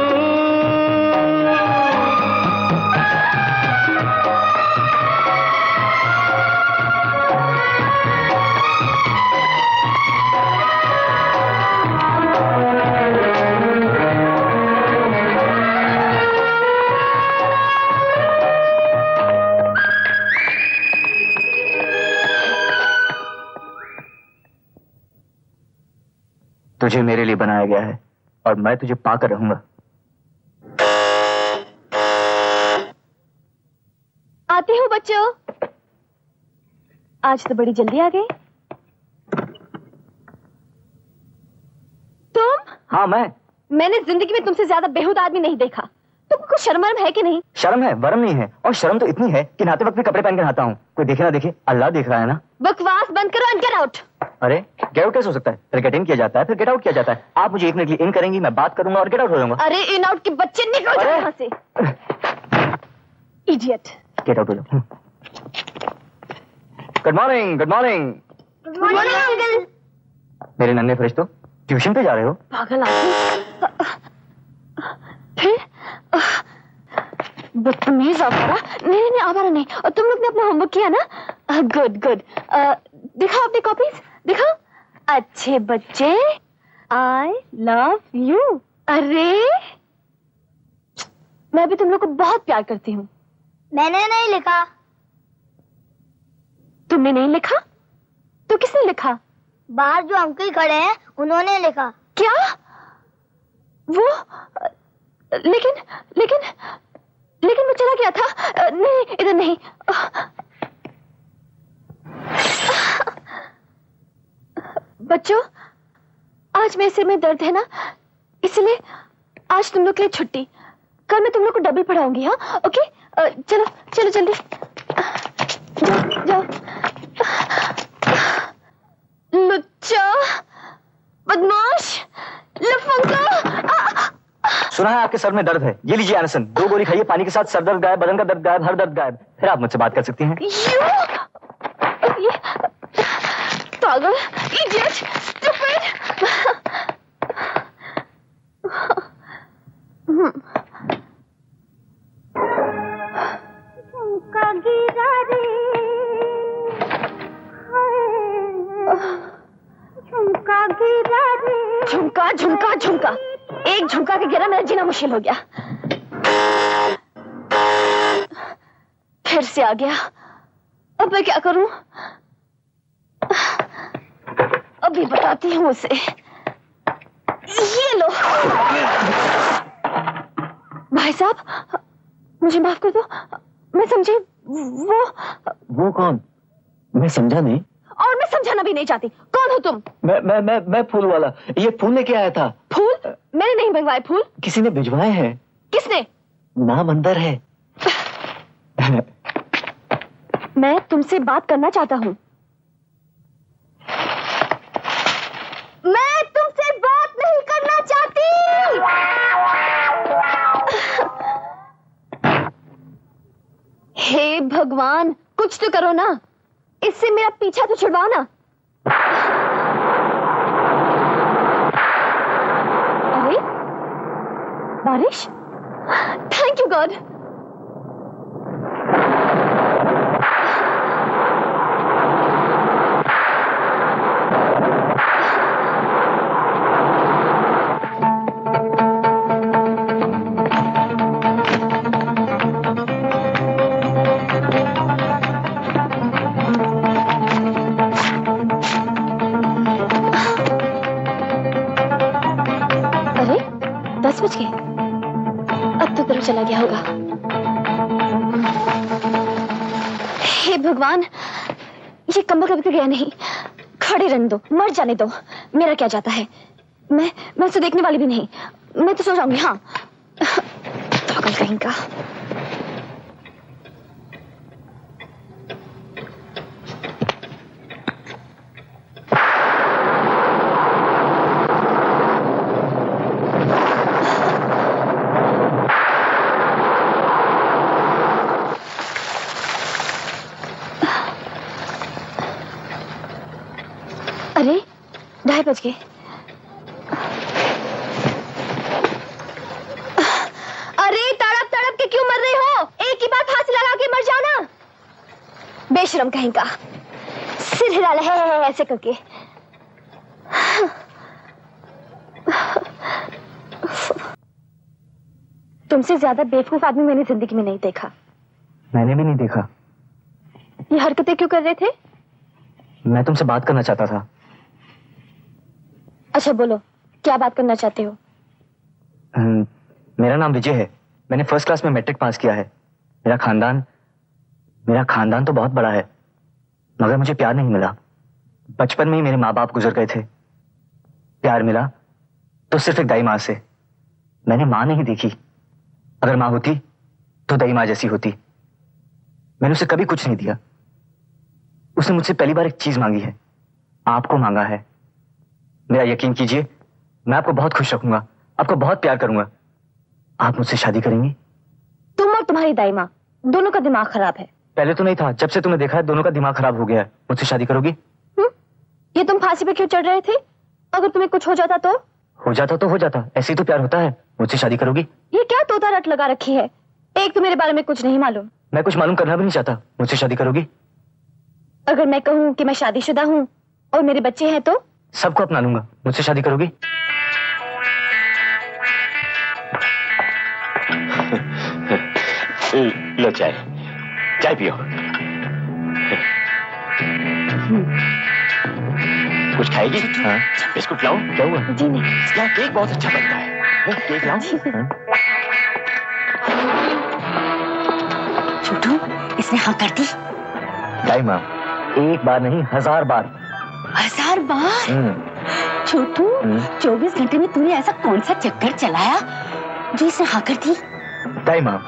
तुझे मेरे लिए बनाया गया है और मैं तुझे पाकर रहूंगा।
आती हूँ बच्चों। आज तो बड़ी जल्दी आ गए तुम।
हाँ
मैंने जिंदगी में तुमसे ज्यादा बेहुदा आदमी नहीं देखा। तुमको कुछ शर्म है कि नहीं?
शर्म है, वरम नहीं है। और शर्म तो इतनी है कि नहाते वक्त भी कपड़े पहन कर नहाता हूँ। कोई देखे ना देखे, अल्लाह देख रहा है ना।
बकवास बंद करो एंड गेट आउट।
अरे गेट आउट कैसे हो सकता है? फिर गेट इन किया जाता है, फिर गेट आउट किया जाता है। आप मुझे 1 मिनट के लिए इन करेंगी, मैं बात करूंगा और गेट आउट हो जाऊंगा।
अरे इन आउट के बच्चे निकल जाओ यहाँ से। इडियट।
गेट आउट हो जाओ। Good morning. Good morning.
Good morning uncle.
मेरे नन्हे फरिश्तों, ट्यूशन पे जा रहे हो?
पागल आदमी। फिर बदतमीज आवारा। नहीं आवारा नहीं। और तुम लोग ने अपना होमवर्क किया ना? Good good. दिखाओ अपनी कॉपीज, दिखाओ। अच्छे बच्चे, आई लव यू। अरे मैं भी तुम लोग को बहुत प्यार करती हूँ।
मैंने नहीं लिखा।
तुमने नहीं लिखा? तो किसने लिखा?
बाहर जो अंकल खड़े हैं उन्होंने लिखा।
क्या? वो लेकिन लेकिन लेकिन वो चला गया था। नहीं इधर नहीं। बच्चों आज मेरे सिर में दर्द है ना, इसलिए आज तुम लोग के लिए छुट्टी। कल मैं तुम लोग को डबल पढ़ाऊंगी। हाँ ओके। चलो चलो जल्दी जाओ। लुच्चा, बदमाश, लफंगा।
सुना है आपके सर में दर्द है, ये लीजिए एनसन। 2 गोली खाइए, पानी के साथ सर दर्द गायब, बदन का दर्द गायब, हर दर्द गायब। फिर आप मुझसे बात कर सकती हैं।
पागल, इडियट, स्टूपिड।
झुमका गिरा रे, झुमका गिरा रे।
झुमका झुमका झुमका, एक झुमका के गिरा मेरा जीना मुश्किल हो गया। फिर से आ गया। अब मैं क्या करूं? अभी बताती हूँ उसे। ये लो। भाई साहब मुझे माफ कर दो, मैं समझी
वो कौन? मैं समझा नहीं।
और मैं समझाना भी नहीं चाहती। कौन हो तुम?
मैं फूल वाला। ये फूल लेके आया था।
फूल? मैंने नहीं मंगवाए फूल।
किसी ने भिजवाए हैं।
किसने?
नाम अंदर है।
मैं तुमसे बात करना चाहता हूँ। मैं तुमसे बात नहीं करना चाहती। हे भगवान कुछ तो करो ना, इससे मेरा पीछा तो छुड़वाओ ना। अरे बारिश। Thank you God. अरे 10 बज गए, अब तो तरफ चला गया होगा। हे भगवान, ये कम्बल कभी तक गया नहीं। खड़े रहने दो, मर जाने दो, मेरा क्या जाता है। मैं उसे देखने वाली भी नहीं। मैं तो सो जाऊंगी। हाँ, पागल कहीं का। अरे 2:30 बज गए। अरे तड़प तड़प के क्यों मर रहे हो? एक ही बार फांसी लगा के मर जाओ ना। बेशरम कहीं का, सिर हिला है ऐसे करके। तुमसे ज्यादा बेवकूफ आदमी मैंने जिंदगी में नहीं देखा।
मैंने भी नहीं देखा।
ये हरकतें क्यों कर रहे थे?
मैं तुमसे बात करना चाहता था।
अच्छा बोलो, क्या बात करना चाहते हो?
मेरा नाम विजय है। मैंने फर्स्ट क्लास में मैट्रिक पास किया है। मेरा खानदान तो बहुत बड़ा है, मगर मुझे प्यार नहीं मिला। बचपन में ही मेरे माँ बाप गुजर गए थे। प्यार मिला तो सिर्फ एक दाई माँ से। मैंने माँ नहीं देखी। अगर माँ होती तो दाई माँ जैसी होती। मैंने उसे कभी कुछ नहीं दिया। उसने मुझसे पहली बार एक चीज मांगी है, आपको मांगा है। मेरा यकीन कीजिए, मैं आपको बहुत खुश रखूंगा, आपको बहुत प्यार करूंगा। आप मुझसे शादी करेंगी?
तुम और तुम्हारी दाई माँ दोनों का दिमाग खराब है।
पहले तो नहीं था, जब से तुम्हें देखा है दोनों का दिमाग खराब हो गया है। मुझसे शादी करोगी?
ये तुम फांसी पे क्यों चढ़ रहे थे? अगर तुम्हें कुछ हो जाता तो?
हो जाता, ऐसे ही तो प्यार होता है। मुझसे शादी करोगी?
ये क्या तोता रट लगा रखी है? एक तो मेरे बारे में कुछ नहीं मालूम।
मैं कुछ मालूम करना भी नहीं चाहता। मुझसे शादी करोगी?
अगर मैं कहूँ कि मैं शादीशुदा हूँ और मेरे बच्चे हैं तो?
सबको अपना लूंगा। मुझसे शादी करोगी?
लो चाय पियो। कुछ खाएगी? हाँ। बिस्कुट लाऊं? क्या हुआ?
जी नहीं।
यार केक बहुत अच्छा बनता है। केक लाऊं?
छोटू, इसने हाँ कर दी?
दाई माँ, एक बार नहीं 1000 बार।
1000 बार? छोटू, 24 घंटे में तूने ऐसा कौन सा चक्कर चलाया जो इसने हाँ कर दी?
दाई माँ,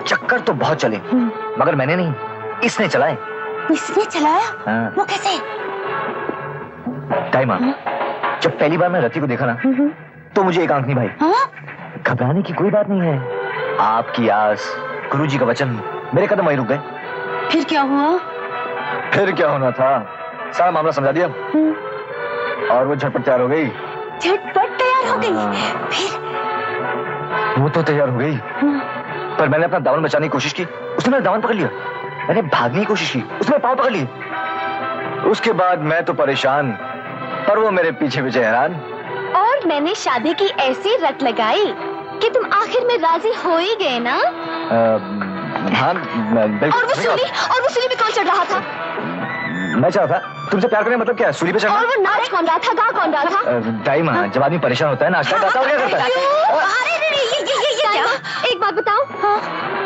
चक्कर तो बहुत चले, मगर मैंने नहीं, इसने चलाए।
इसने चलाया?
हाँ।
वो कैसे?
दाई माँ, जब पहली बार मैं रति को देखा ना, तो मुझे एक आंख नहीं भाई। घबराने की कोई बात नहीं है। आपकी आस, गुरुजी का वचन, मेरे कदम वहीं रुक गए।
फिर क्या हुआ?
फिर क्या होना था, सारा मामला समझा दिया और वो झटपट तैयार हो गई।
झटपट तैयार हो गई? फिर?
वो तो तैयार हो गई, पर मैंने अपना दामन बचाने की कोशिश की, उसने मेरा दामन पकड़ लिया। मैंने भागने की कोशिश की, उसने पाँव पकड़ लिए। उसके बाद मैं तो परेशान, पर वो मेरे पीछे पीछे हैरान।
और मैंने शादी की ऐसी रट लगाई कि तुम आखिर में राजी हो ही गए ना?
हाँ,
और वो सूली भी कौन चढ़ रहा था?
मैं चाहता था। तुमसे प्यार करने मतलब क्या है? सूली पे चढ़ना?
और वो नाच कौन रहा था, गा कौन रहा था?
दाई माँ, जब आदमी परेशान होता है नाचता गाता हो क्या करता है?
एक बात बताओ,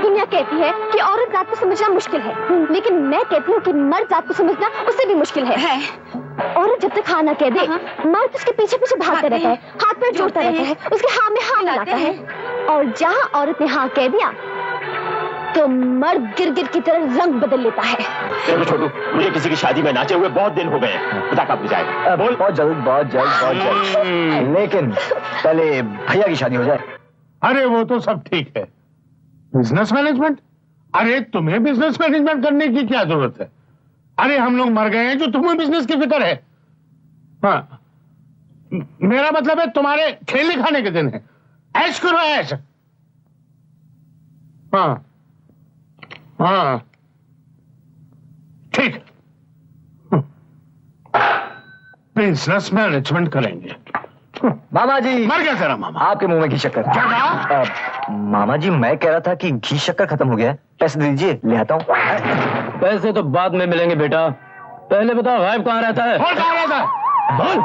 दुनिया कहती है कि औरत जात को समझना मुश्किल है, लेकिन मैं कहती हूँ कि मर्द जात को समझना उससे भी मुश्किल है। औरत जब तक हाँ ना कह दे, मर्द उसके पीछे पीछे भागता रहता है, हाथ पैर जोड़ता रहता है, उसके हाँ में हाँ मिलाता है। और जहाँ औरत ने हाँ कह दिया तो मर्द गिर की तरह रंग बदल लेता है।
देखो छोटू, मुझे किसी की शादी में नाचे हुए बहुत दिन हो गए हैं। बता कब जाएगा?
बोल। बहुत जल्द। लेकिन पहले भैया की शादी हो जाए।
अरे वो तो सब ठीक है। Business management? अरे तुम्हें बिजनेस मैनेजमेंट करने की क्या जरूरत है? अरे हम लोग मर गए हैं जो तुम्हें बिजनेस की फिक्र है। हाँ, मेरा मतलब है तुम्हारे खेलने खाने के दिन है। ऐश करो ऐश। हाँ हाँ ठीक, बिजनेस मैनेजमेंट करेंगे।
मामा जी,
मर गया तेरा मामा?
आपके मुंह में घी शक्कर।
क्या कहा?
मामा जी, मैं कह रहा था कि घी शक्कर खत्म हो गया है, पैसे दीजिए, ले आता हूँ।
पैसे तो बाद में मिलेंगे बेटा, पहले बताओ गायब कहाँ रहता है?
बोल कहाँ रहता है?
बोल।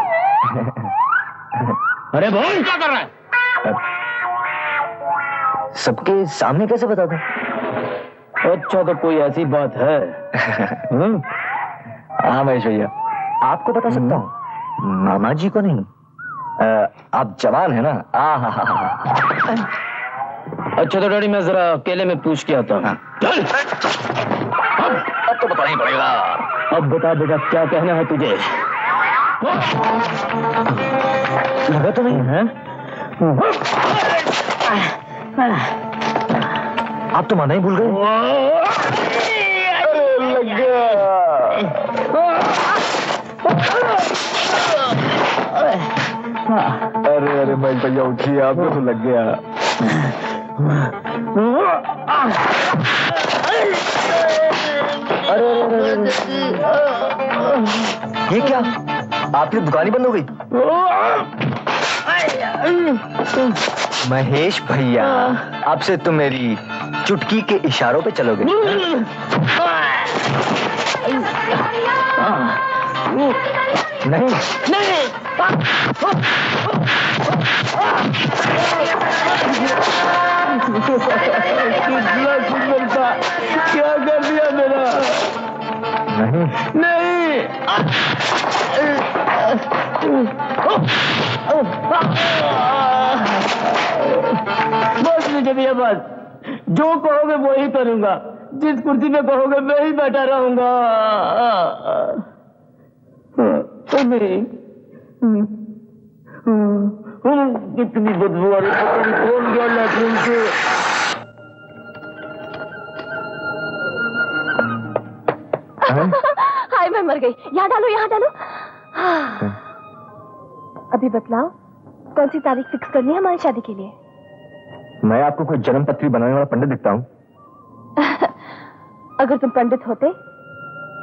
अरे बोल।
क्या कर रहा है?
सबके सामने कैसे बता दूं?
अच्छा, तो कोई ऐसी बात है?
हाँ महेश भैया, आपको बता सकता हूँ, मामा जी को नहीं। आप जवान है ना?
अच्छा तो डैडी, मैं जरा अकेले में पूछ के आता हूँ।
अब तो बताना ही पड़ेगा।
अब बता बेटा, क्या कहना है तुझे?
लगा तो नहीं है? आप तो माना ही भूल गए। लग गया। अरे अरे महेश भैया उठिए, आपको तो लग गया। अरे ये क्या, आपकी दुकान ही बंद हो गई? महेश भैया, आपसे तो मेरी चुटकी के इशारों पे चलोगे? नहीं नहीं।
क्या कर दिया मेरा?
नहीं
नहीं। बस मुझे भैया, बस जो कहोगे वो ही करूंगा, जिस कुर्सी पे कहोगे मैं ही बैठा रहूंगा। कितनी बदबू आ रही, पता नहीं कौन गया लैट्रिन से।
हाय, मैं मर गई। यहाँ डालो, यहाँ डालो। अभी बतलाओ, कौन सी तारीख फिक्स करनी है हमारी शादी के लिए?
मैं आपको कोई जन्म पत्री बनाने वाला पंडित दिखता हूँ?
अगर तुम पंडित होते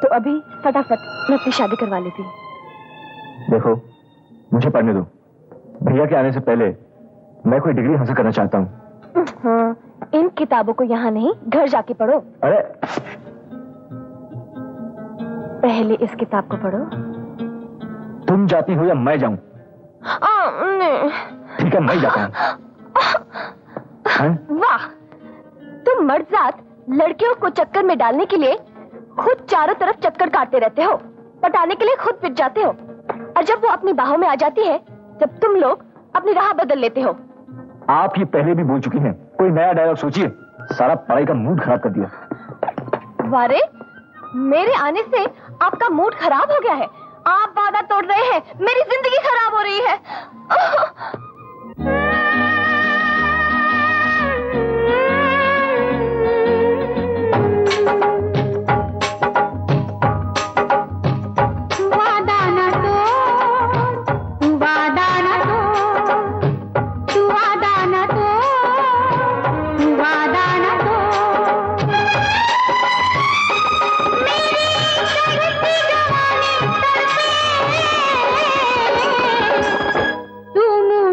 तो अभी फटाफट मैं अपनी शादी करवा लेती।
देखो, मुझे पढ़ने दो। भैया के आने से पहले मैं कोई डिग्री हासिल करना चाहता हूँ।
इन किताबों को यहाँ नहीं, घर जाके पढ़ो।
अरे
पहले इस किताब को पढ़ो।
तुम जाती हो या मैं जाऊं? ठीक है, मैं जाता हूं।
वाह, तुम मर्दजात लड़कियों को चक्कर में डालने के लिए खुद चारों तरफ चक्कर काटते रहते हो, पटाने के लिए खुद पिट जाते हो, और जब वो अपनी बाहों में आ जाती है तब तुम लोग अपनी राह बदल लेते हो।
आप ये पहले भी बोल चुकी हैं, कोई नया डायलॉग सोचिए। सारा पढ़ाई का मूड खराब कर दिया।
वारे, मेरे आने से आपका मूड खराब हो गया है। आप वादा तोड़ रहे हैं, मेरी जिंदगी खराब हो रही है।
तू मुँह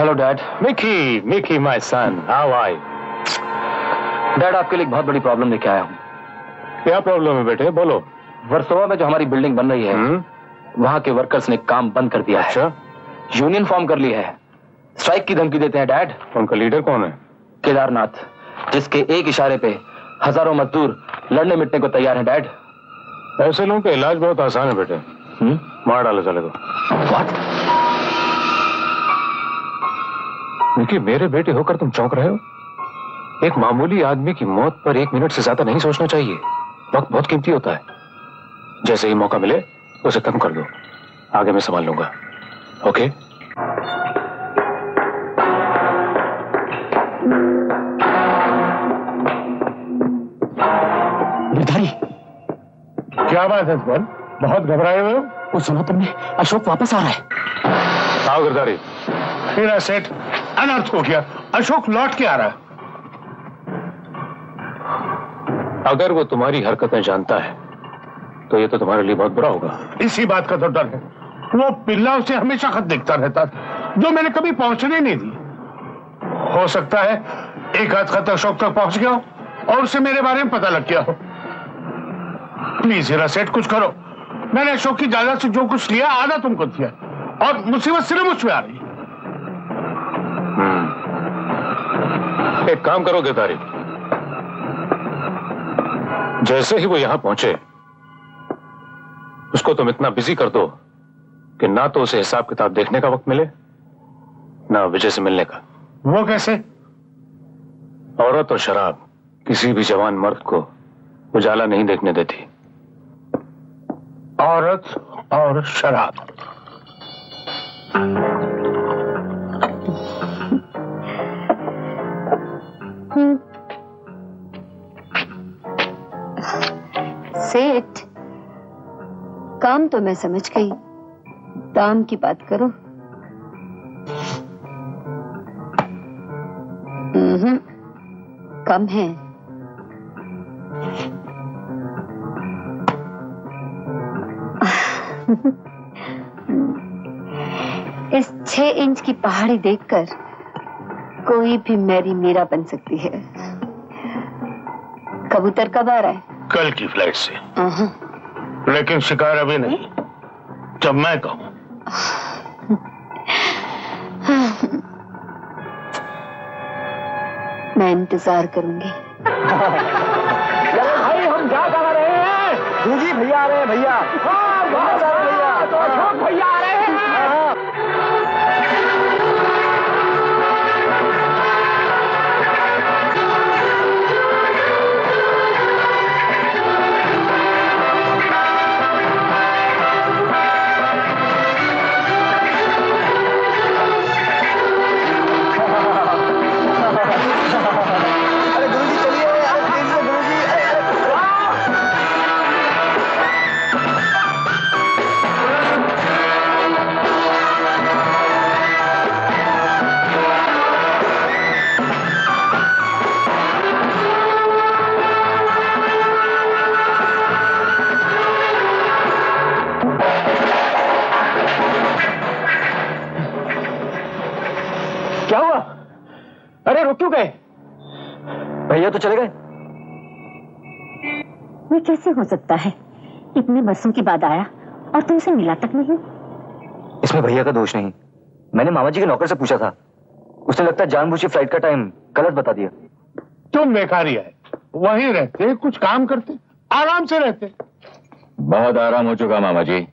hello dad.
Mickey, Mickey my son, how are you?
Dad, आपके लिए एक बहुत बड़ी प्रॉब्लम लेके आया हूँ।
क्या प्रॉब्लम है बेटे, बोलो।
वर्सोवा में जो हमारी बिल्डिंग बन रही है, वहां के वर्कर्स ने काम बंद कर दिया है। यूनियन फॉर्म कर ली है, स्ट्राइक की धमकी देते हैं डैड।
उनका लीडर कौन है?
केदारनाथ, जिसके एक इशारे पे हजारों मजदूर लड़ने मिटने को तैयार हैं डैड।
ऐसे लोगों का इलाज बहुत आसान है बेटे, मार डालो चलेगा। मिकी, मेरे बेटे होकर तुम चौंक रहे हो? एक मामूली आदमी की मौत पर 1 मिनट से ज्यादा नहीं सोचना चाहिए। वक्त बहुत कीमती होता है। जैसे ही मौका मिले उसे खत्म कर दो, आगे मैं संभाल लूंगा। ओके?
गिरधारी,
क्या बात है इकबाल, बहुत घबराए हुए हो?
वो सुना तुमने, अशोक वापस आ रहा है।
आओ गिरधारी।
मेरा सेठ अनर्थ हो गया, अशोक लौट के आ रहा है।
अगर वो तुम्हारी हरकतें जानता है तो ये तो तुम्हारे लिए बहुत बुरा होगा।
इसी बात का तो डर है। वो पिल्ला उसे हमेशा खत लिखता रहता जो मैंने कभी पहुंचने नहीं दी। हो सकता है एक आध खत अशोक तक पहुंच गया हो और उसे मेरे बारे में पता लग गया हो। प्लीज हीरा सेठ कुछ करो। मैंने अशोक की जायदाद से जो कुछ लिया आधा तुमको दिया और मुसीबत सिर्फ मुझ पे आ रही।
एक काम करो गिरधारी, जैसे ही वो यहां पहुंचे उसको तुम इतना बिजी कर दो कि ना तो उसे हिसाब किताब देखने का वक्त मिले, ना विजय से मिलने का।
वो कैसे?
औरत और शराब किसी भी जवान मर्द को उजाला नहीं देखने देती।
औरत और शराब।
सेठ, काम तो मैं समझ गई, दाम की बात करो। कम है। इस 6 इंच की पहाड़ी देखकर कोई भी मेरी मीरा बन सकती है। कबूतर कब आ रहा है?
कल की फ्लाइट से। लेकिन शिकार अभी नहीं, जब मैं कहूं।
मैं इंतजार करूंगी।
भाई हम जा कहाँ रहे हैं? दूजी भैया आ रहे हैं भैया। भैया आ रहे हैं। क्यों गए? भैया तो चले गए।
ये कैसे हो सकता है? इतने बरसों के बाद आया और तुमसे मिला तक नहीं।
इसमें भैया का दोष नहीं। मैंने मामा जी के नौकर से पूछा था, उसने लगता है जानबूझ के फ्लाइट का टाइम गलत बता दिया।
तुम बेकारी है, वहीं रहते, कुछ काम करते, आराम से रहते।
बहुत आराम हो चुका मामा जी,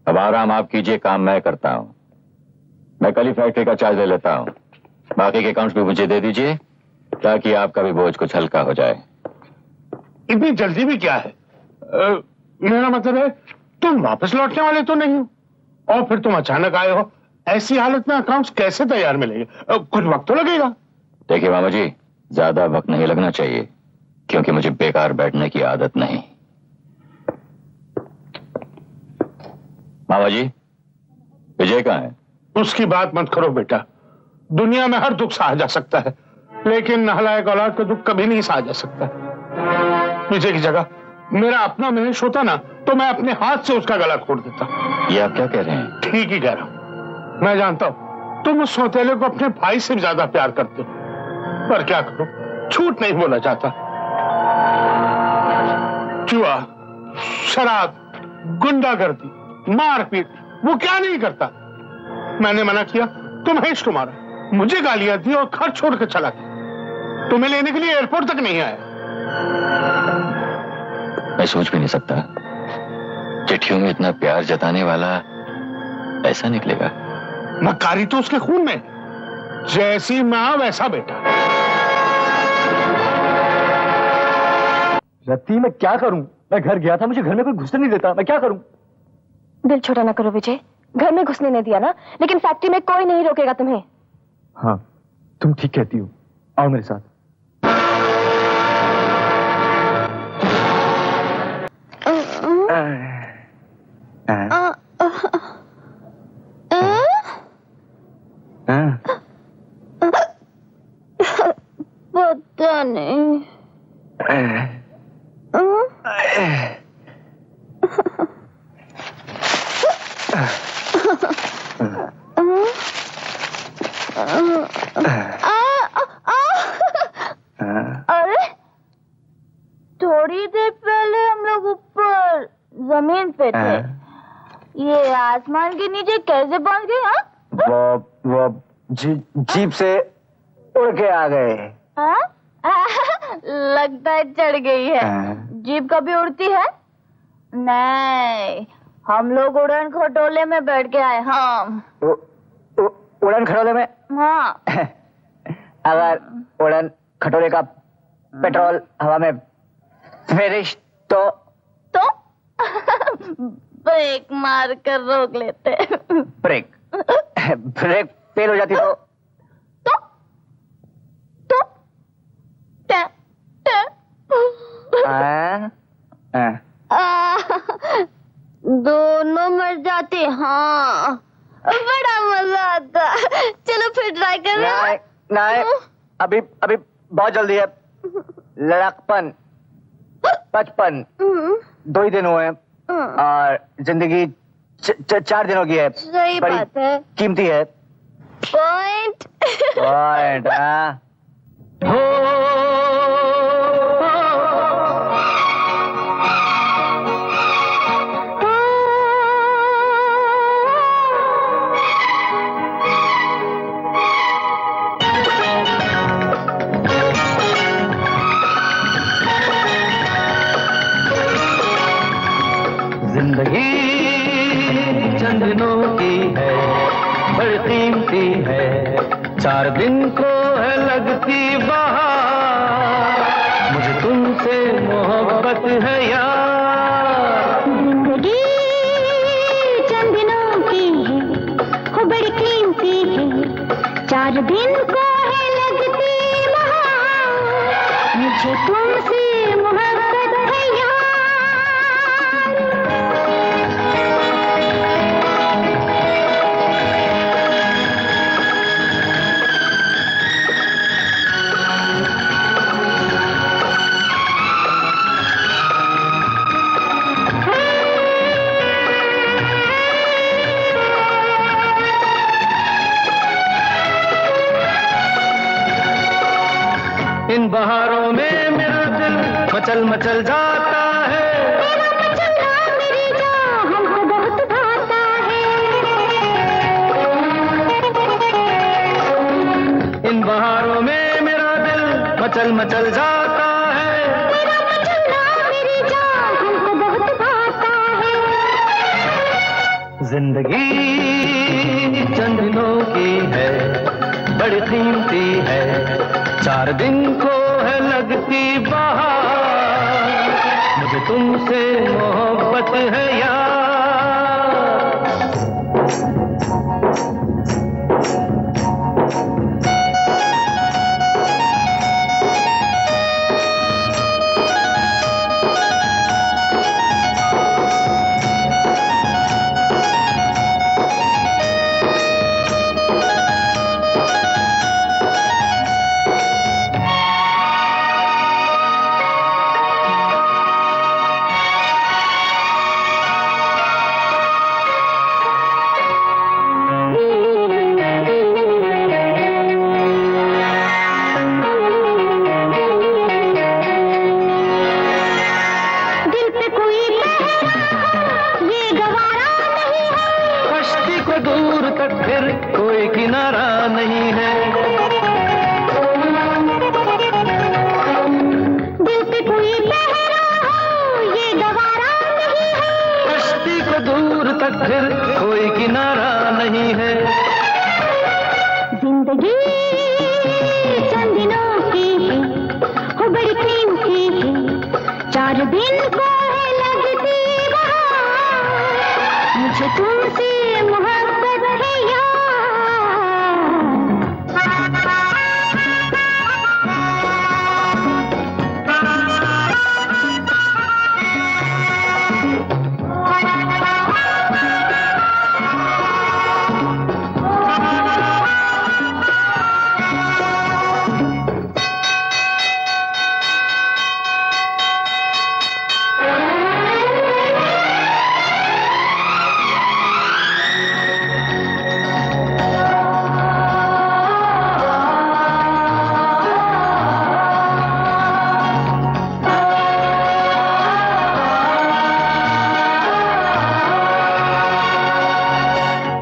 अब आराम आप कीजिए, काम मैं करता हूँ। मैं कल ही फैक्ट्री का चार्ज ले लेता हूँ, बाकी के अकाउंट्स भी मुझे दे दीजिए ताकि आपका भी बोझ कुछ हल्का हो जाए।
इतनी जल्दी भी क्या है? मेरा मतलब है तुम वापस लौटने वाले तो नहीं हो, और फिर तुम अचानक आए हो। ऐसी हालत में अकाउंट्स कैसे तैयार मिलेंगे? कुछ वक्त तो लगेगा।
देखिए मामा जी, ज्यादा वक्त नहीं लगना चाहिए क्योंकि मुझे बेकार बैठने की आदत नहीं। मामा जी, विजय कहाँ है?
उसकी बात मत करो बेटा, दुनिया में हर दुख सहा जा सकता है, लेकिन नालायक औलाद का दुख कभी नहीं सहा जा सकता। विजय की जगह मेरा अपना महेश होता ना, तो मैं अपने हाथ से उसका गला खोड़ देता।
ये आप क्या कह रहे हैं?
ठीक ही कह रहा हूं। मैं जानता हूं तुम उस सौतेले को अपने भाई से भी ज्यादा प्यार करते हो, पर क्या करो, झूठ नहीं बोला जाता। जुआ, शराब, गुंडागर्दी, मारपीट, वो क्या नहीं करता। मैंने मना किया तो महेश को मारा, मुझे गालियां दी और घर छोड़ कर चला गया। तुम्हें लेने के लिए एयरपोर्ट तक नहीं आया।
मैं सोच भी नहीं सकता चिट्ठियों में इतना प्यार जताने वाला ऐसा निकलेगा।
मक्कारी तो उसके खून में, जैसी मां वैसा बेटा।
रत्ती, मैं क्या करूं? मैं घर गया था, मुझे घर में कोई घुसने नहीं देता, मैं क्या करूं?
दिल छोटा ना करो विजय, घर में घुसने नहीं दिया ना, लेकिन फैक्ट्री में कोई नहीं रोकेगा तुम्हें।
हाँ, तुम ठीक कहती हो, आओ मेरे साथ।
पता नहीं। अरे थोड़ी देर पहले हम लोग ऊपर जमीन पे थे, ये आसमान के नीचे कैसे पहुंच गए? हाँ,
वो जीप से उड़ के आ गए।
हाँ? लगता है चढ़ गई है। जीप कभी उड़ती है? नहीं, हम लोग उड़न खटोले में बैठ के आए। हाँ,
उड़न खटोले में?
हाँ।
अगर उड़न खटोले का पेट्रोल हवा में फिनिश तो
ब्रेक मार कर रोक लेते।
ब्रेक फेल हो जाती तो
दोनों मर जाते। हाँ, बड़ा मजा आता। चलो फिर ट्राई कर।
नहीं, अभी बहुत जल्दी है। लड़कपन, बचपन 2 ही दिन हुए हैं और जिंदगी 4 दिनों की है।
सही बात है,
कीमती है।
पॉइंट।
हाँ।
जिंदगी चंद दिनों की है, बड़ी कीमती है, 4 दिन को है लगती बहार, मुझे तुमसे मोहब्बत है यार।
जिंदगी चंद दिनों की है, हो बड़ी कीमती है, 4 दिन को है लगती बहार, मुझे तुमसे मोहब्बत है यार।
इन बहारों में मेरा दिल मचल मचल जाता है,
मेरा मचलना मेरी जान हमको बहुत भाता है।
इन बहारों में मेरा दिल मचल मचल जाता है,
मेरा मचलना मेरी जान हमको बहुत भाता है।
जिंदगी चंद दिनों की है, बड़ी कीमती है, 4 दिन को है लगती बहार, मुझे तुमसे मोहब्बत है यार। दूर तक फिर कोई किनारा नहीं है।
दिल पे कोई पहरा हो ये गवारा नहीं है।
कश्ती को दूर तक फिर कोई किनारा नहीं है।
जिंदगी चंद दिनों की है, हो बड़ी कीमती है, 4 दिन को है लगती बहार, मुझे तुमसे मोहब्बत है यार।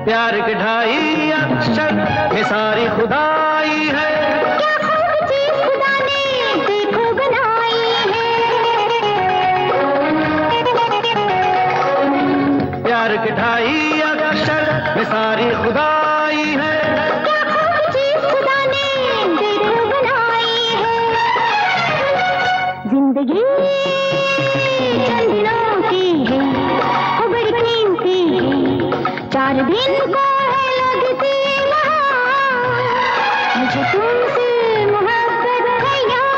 प्यार के 2.5 अक्षर में सारी खुदाई है।
क्या खूब चीज खुदा ने देखो बनाई है।
प्यार के 2.5 अक्षर में सारी खुदाई है।
क्या खूब चीज खुदा ने देखो बनाई है। जिंदगी चंद दिनों की है, वो बड़ी कीमती है, 4 दिन को है लगती बहार, मुझे तुमसे मोहब्बत है यार।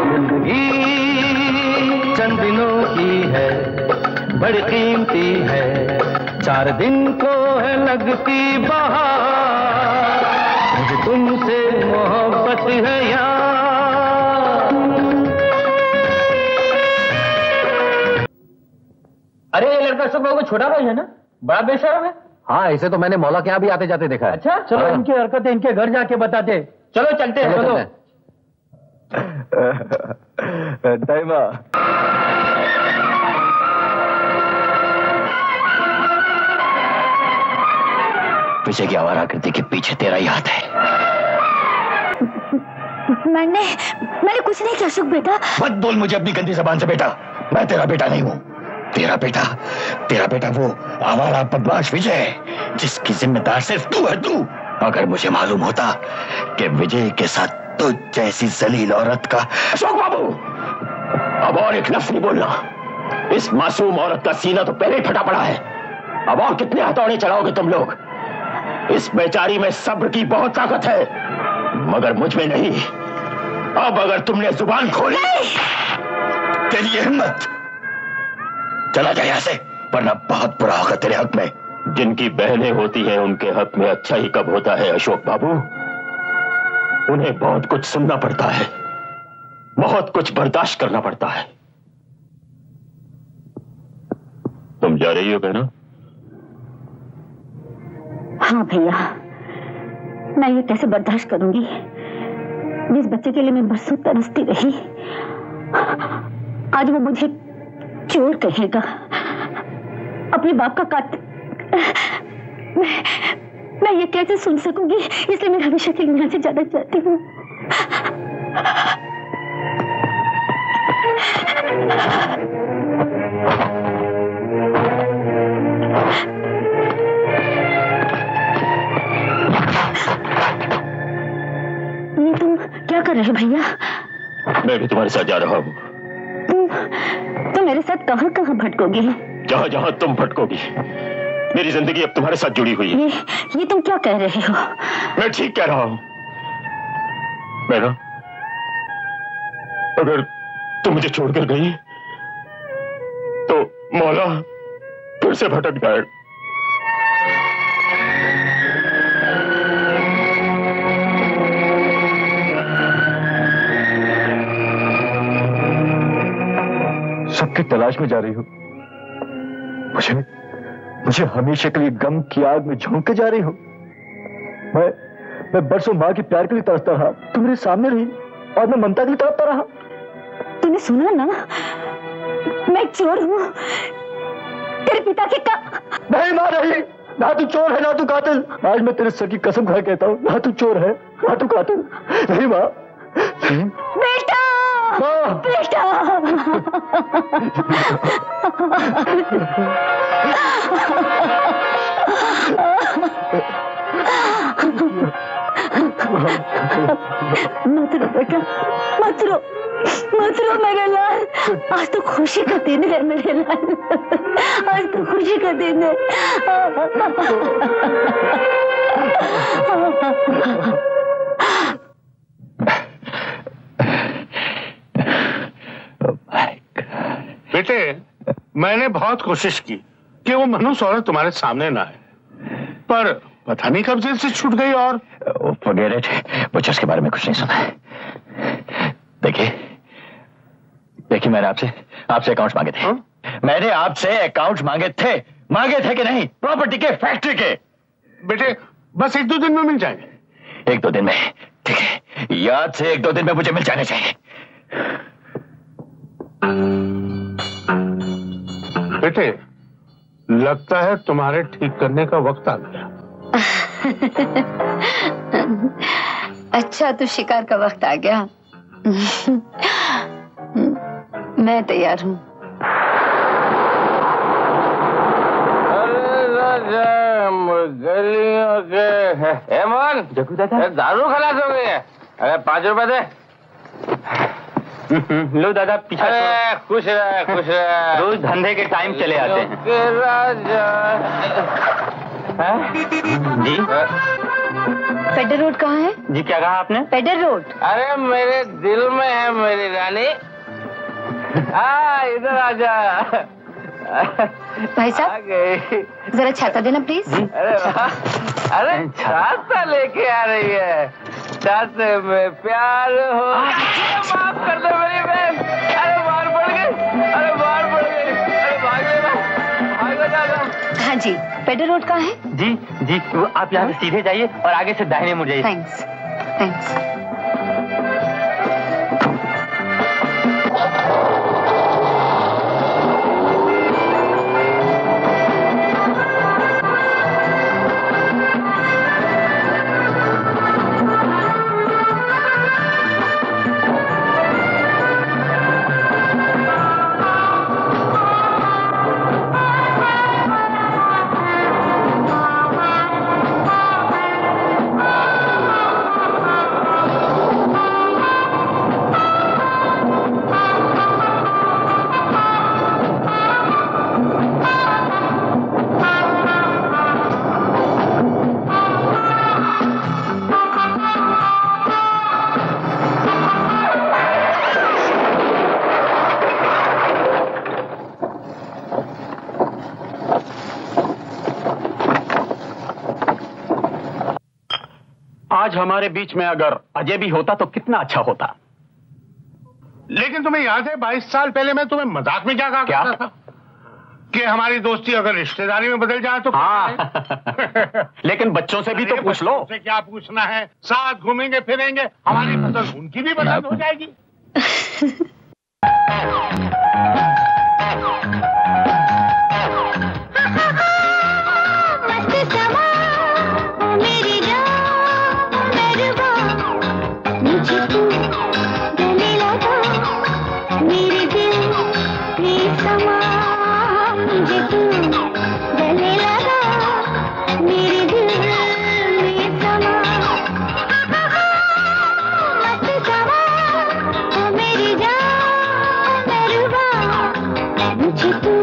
जिंदगी चंद दिनों की है, बड़ी कीमती है, 4 दिन को है लगती बहार, मुझे तुमसे मोहब्बत है यार।
अरे ये लड़का सब लोगों को छोटा भाई है ना, बड़ा बेशर्म है।
हाँ, इसे तो मैंने मौला के यहाँ भी आते जाते देखा है।
अच्छा चलो,
हाँ।
इनकी हरकतें इनके घर जाके बताते। चलो चलते हैं। चलो
दाइमा,
विजय की आवारागर्दी के पीछे तेरा ही हाथ है।
मैंने कुछ नहीं किया अशोक बेटा।
मत बोल मुझे अपनी गंदी जबान से बेटा। मैं तेरा बेटा नहीं हूँ। तेरा बेटा वो आवारा बदमाश विजय है, जिसकी जिम्मेदार सिर्फ तू है। तू अगर मुझे मालूम होता कि विजय के साथ तुझ जैसी जलील औरत का। अशोक बाबू, अब और एक लफ्ज नहीं बोलना। इस मासूम औरत का सीना तो पहले ही फटा पड़ा है। अब और कितने हथौड़े चढ़ाओगे तुम लोग? इस बेचारी में सब्र की बहुत ताकत है, मगर मुझ में नहीं। अब अगर तुमने जुबान खोली, तेरी हिम्मत, चला जाए यहाँ से, वरना बहुत बुरा होगा तेरे हक में। जिनकी बहनें होती हैं उनके हक में अच्छा ही कब होता है अशोक बाबू। उन्हें बहुत कुछ सुनना पड़ता है, बहुत कुछ बर्दाश्त करना पड़ता है। तुम जा रही हो बहना?
हाँ भैया, मैं ये कैसे बर्दाश्त करूंगी? जिस बच्चे के लिए मैं बरसों तरसती रही, आज वो मुझे चोर कहेगा, अपने बाप का कातिल। मैं ये कैसे सुन सकूंगी? इसलिए मैं हमेशा के लिए यहाँ से जाना चाहती हूँ। ये तुम क्या कर रहे हो भैया?
मैं भी तुम्हारे साथ जा रहा हूँ।
तुम मेरे साथ कहाँ कहाँ भटकोगे?
जहाँ जहाँ तुम भटकोगी। मेरी जिंदगी अब तुम्हारे साथ जुड़ी हुई है।
ये तुम क्या कह रहे हो?
मैं ठीक कह रहा हूँ। मैना, अगर तुम मुझे छोड़कर गई तो मौला फिर से भटक जाएगा।
सबकी तलाश में जा रही हो, मुझे हमेशा के लिए गम की आग में झोंक के जा रही हो। मैं बरसों माँ के प्यार के लिए तरसता रहा, तुम मेरे सामने रही, और मैं ममता के लिए तड़पता रहा।
तूने सुना ना, मैं चोर हूँ, तेरे पिता की का।
नहीं माँ, नहीं, ना तू चोर है ना तू कातिल। आज मैं तेरे सर की कसम खा कहता हूँ, ना तू चोर है ना तू कातिल। नहीं माँ।
बेटा बेटा मत रो बेटा, मत रो, मत रो मेरे लाल। आज तो खुशी का दिन है मेरे लाल, आज तो खुशी का दिन है।
बेटे, मैंने बहुत कोशिश की कि वो मनुष्य औरत तुम्हारे सामने ना आए, पर पता नहीं कब जेल से छूट गई। और
forget it, मुझे उसके बारे में कुछ नहीं सुना है। देखिए मैंने आपसे अकाउंट्स मांगे थे। मैंने आपसे अकाउंट्स मांगे थे कि नहीं, प्रॉपर्टी के, फैक्ट्री के।
बेटे बस 1-2 दिन में मिल जाएंगे।
1-2 दिन में? ठीक है, याद से 1-2 दिन में मुझे मिल जाने चाहिए।
बेटे लगता है तुम्हारे ठीक करने का वक्त आ गया।
अच्छा तो शिकार का वक्त आ गया। मैं तैयार हूँ।
गलियों के हेमन, जग्गू दादा दारू खलास हो गई है। अरे 5 रुपए दे।
लो दादा पीछा।
अरे खुश रहे खुश रहे।
रोज धंधे के टाइम चले आते हैं।
राजा
जी
पेडर रोड कहाँ है?
जी क्या कहा आपने?
पेडर रोड।
अरे मेरे दिल में है मेरी रानी। इधर आजा।
भाई साहब जरा छाता देना प्लीज।
अरे छाता लेके आ रही है। छाते में प्यार हो। माफ कर दो मेरी बहन। अरे मार पड़ गई, अरे मार पड़ गई। अरे भागो दादा।
हाँ जी, पेडर रोड कहाँ है?
जी जी आप यहाँ से सीधे जाइए और आगे से दाहिने मुड़ जाइए।
Thanks thanks.
आज हमारे बीच में अगर अजय भी होता तो कितना अच्छा होता।
लेकिन तुम्हें याद है 22 साल पहले मैं तुम्हें मजाक में क्या कहा करता था कि हमारी दोस्ती अगर रिश्तेदारी में बदल जाए तो।
हाँ। लेकिन बच्चों से भी तो पूछ लो।
से क्या पूछना है, साथ घूमेंगे फिरेंगे, हमारी पसंद उनकी भी पसंद हो जाएगी।
मुझे तू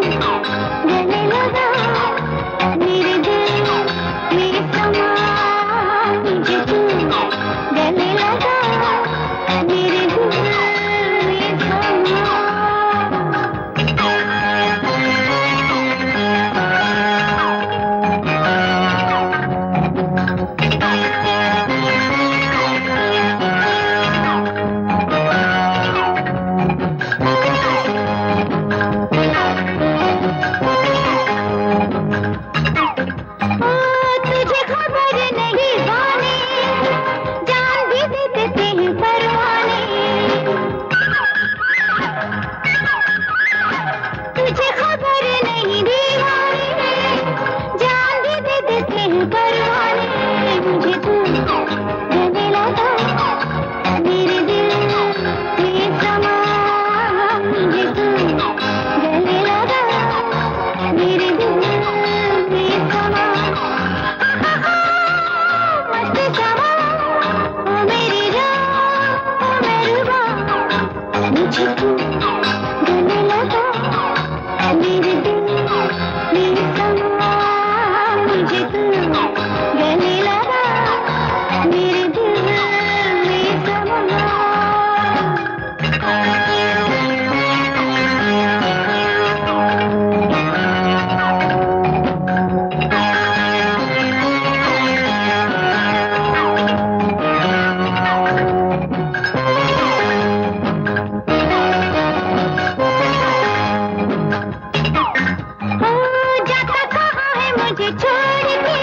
मुझे छोड़ के,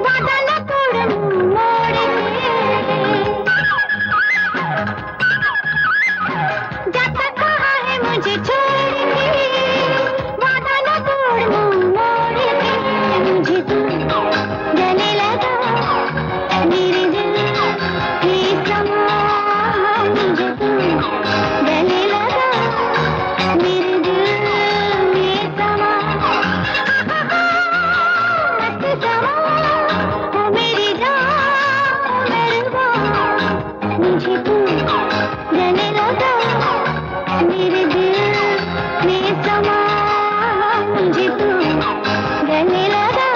वादा न तोड़ मोड़ के। जाता कहाँ है मुझे छोड़ के, वादा न तोड़ मोड़ के। मुझे तू गले लगा, मेरे दिल में समा। मुझे तू गले लगा, मेरे दिल में समा। मत समा, ओ मेरी जान मेहरबान। मुझे तू गले लगा, मेरे दिल में समा। मुझे तू गले लगा,